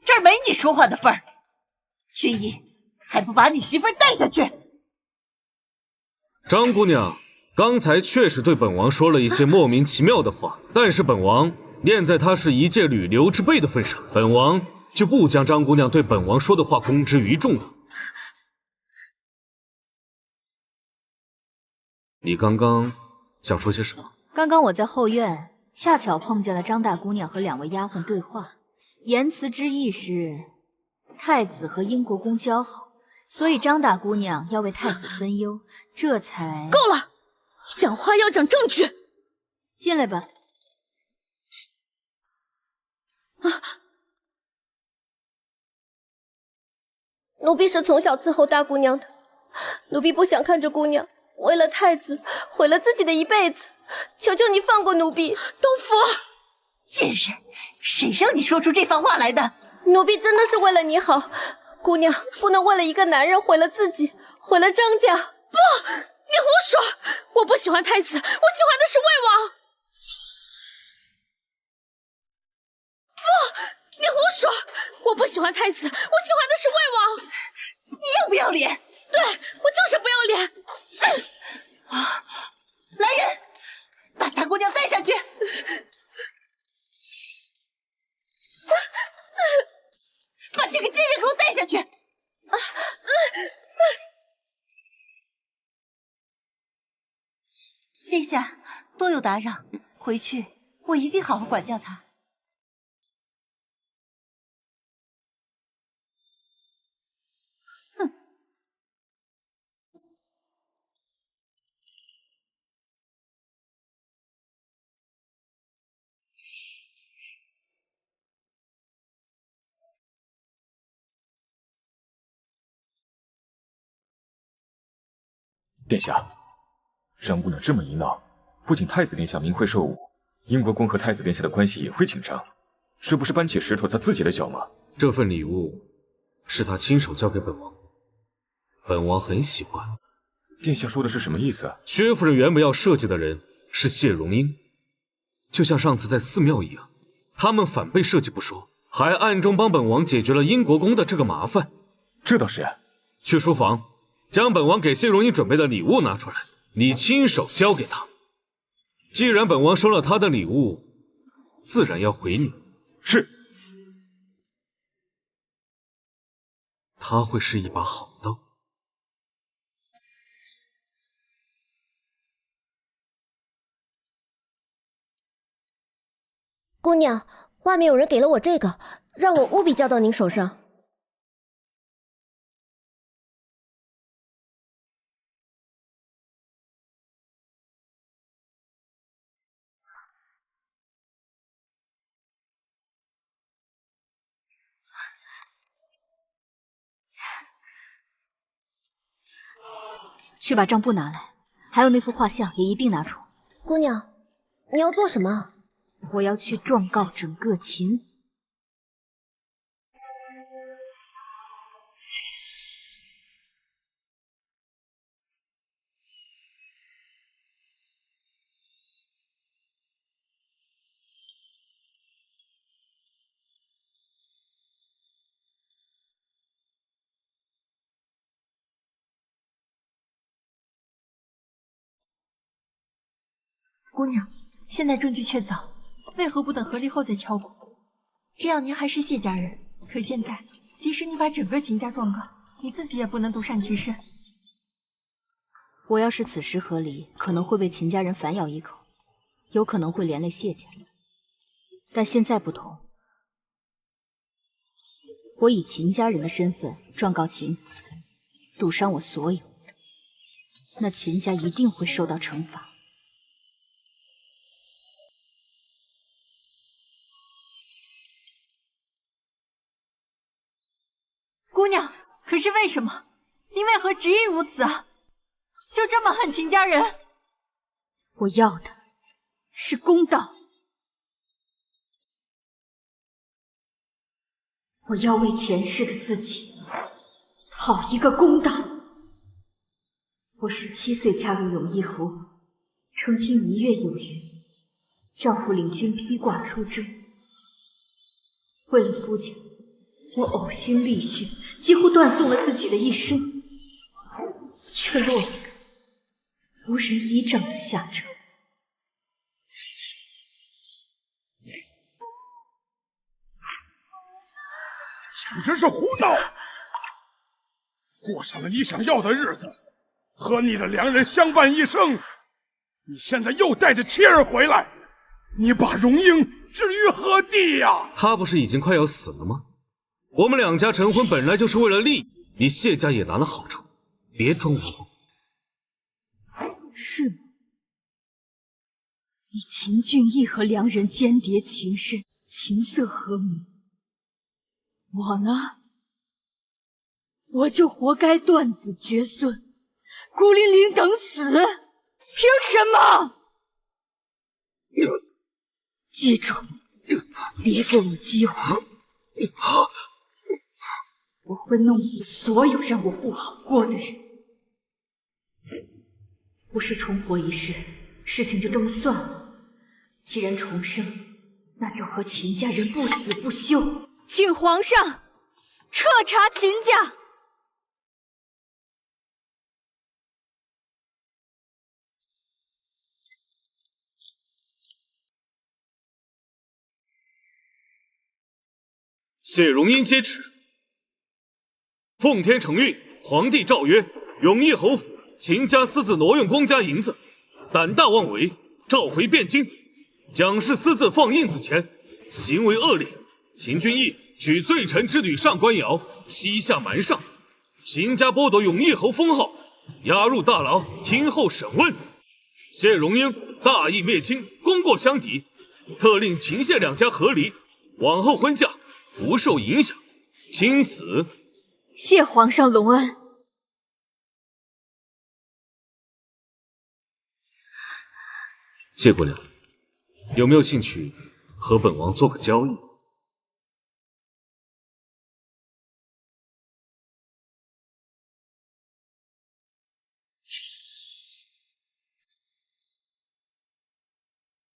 这儿没你说话的份儿。君逸，还不把你媳妇儿带下去！张姑娘刚才确实对本王说了一些莫名其妙的话，但是本王念在她是一介女流之辈的份上，本王就不将张姑娘对本王说的话公之于众了。你刚刚想说些什么？刚刚我在后院恰巧碰见了张大姑娘和两位丫鬟对话，言辞之意是太子和英国公交好，所以张大姑娘要为太子分忧，这才……够了，讲话要讲证据。进来吧。奴婢是从小伺候大姑娘的，奴婢不想看着姑娘为了太子毁了自己的一辈子，求求你放过奴婢。东府，贱人，谁让你说出这番话来的？奴婢真的是为了你好，姑娘不能为了一个男人毁了自己，毁了张家。不，你胡说！我不喜欢太子，我喜欢的是魏王。不，你胡说！我不喜欢太子，我喜欢的是魏王。你要不要脸？对，我就是不要脸。来人，把大姑娘带下去。把这个贱人给我带下去！殿下，多有打扰，回去我一定好好管教他。哼！殿下，让姑娘这么一闹，不仅太子殿下名会受侮，英国公和太子殿下的关系也会紧张。这不是搬起石头砸自己的脚吗？这份礼物是他亲手交给本王，本王很喜欢。殿下说的是什么意思？薛夫人原本要设计的人是谢荣英，就像上次在寺庙一样，他们反被设计不说，还暗中帮本王解决了英国公的这个麻烦。这倒是。去书房将本王给谢荣英准备的礼物拿出来，你亲手交给他。既然本王收了他的礼物，自然要回你。是。他会是一把好刀。姑娘，外面有人给了我这个，让我务必交到您手上。去把账簿拿来，还有那幅画像也一并拿出。姑娘，你要做什么？我要去状告整个秦府。姑娘，现在证据确凿，为何不等和离后再敲鼓？这样您还是谢家人，可现在，即使你把整个秦家状告，你自己也不能独善其身。我要是此时和离，可能会被秦家人反咬一口，有可能会连累谢家。但现在不同，我以秦家人的身份状告秦府，赌伤我所有，那秦家一定会受到惩罚。姑娘，可是为什么？您为何执意如此啊？就这么恨秦家人？我要的是公道，我要为前世的自己讨一个公道。我17岁加入永义侯府，成亲1月有余，丈夫领军披挂出征，为了夫家，我呕心沥血，几乎断送了自己的一生，却落了个无人依仗的下场。简直是胡闹！过上了你想要的日子，和你的良人相伴一生，你现在又带着妻儿回来，你把荣英置于何地呀？他不是已经快要死了吗？我们两家成婚本来就是为了利益，你谢家也拿了好处，别装无辜。是吗？你秦俊义和良人间谍情深，琴瑟和鸣。我呢，我就活该断子绝孙，孤零零等死，凭什么？记住，别给我机会，我会弄死所有让我不好过的人。不是重活一世，事情就这么算了。既然重生，那就和秦家人不死不休。请皇上彻查秦家。谢荣英接旨。奉天承运，皇帝诏曰：永义侯府秦家私自挪用公家银子，胆大妄为，召回汴京。蒋氏私自放印子钱，行为恶劣。秦君义举罪臣之女上官瑶，欺下瞒上，秦家剥夺永义侯封号，押入大牢，听候审问。谢荣英大义灭亲，功过相抵，特令秦谢两家和离，往后婚嫁不受影响。钦此。谢皇上隆恩。谢姑娘，有没有兴趣和本王做个交易？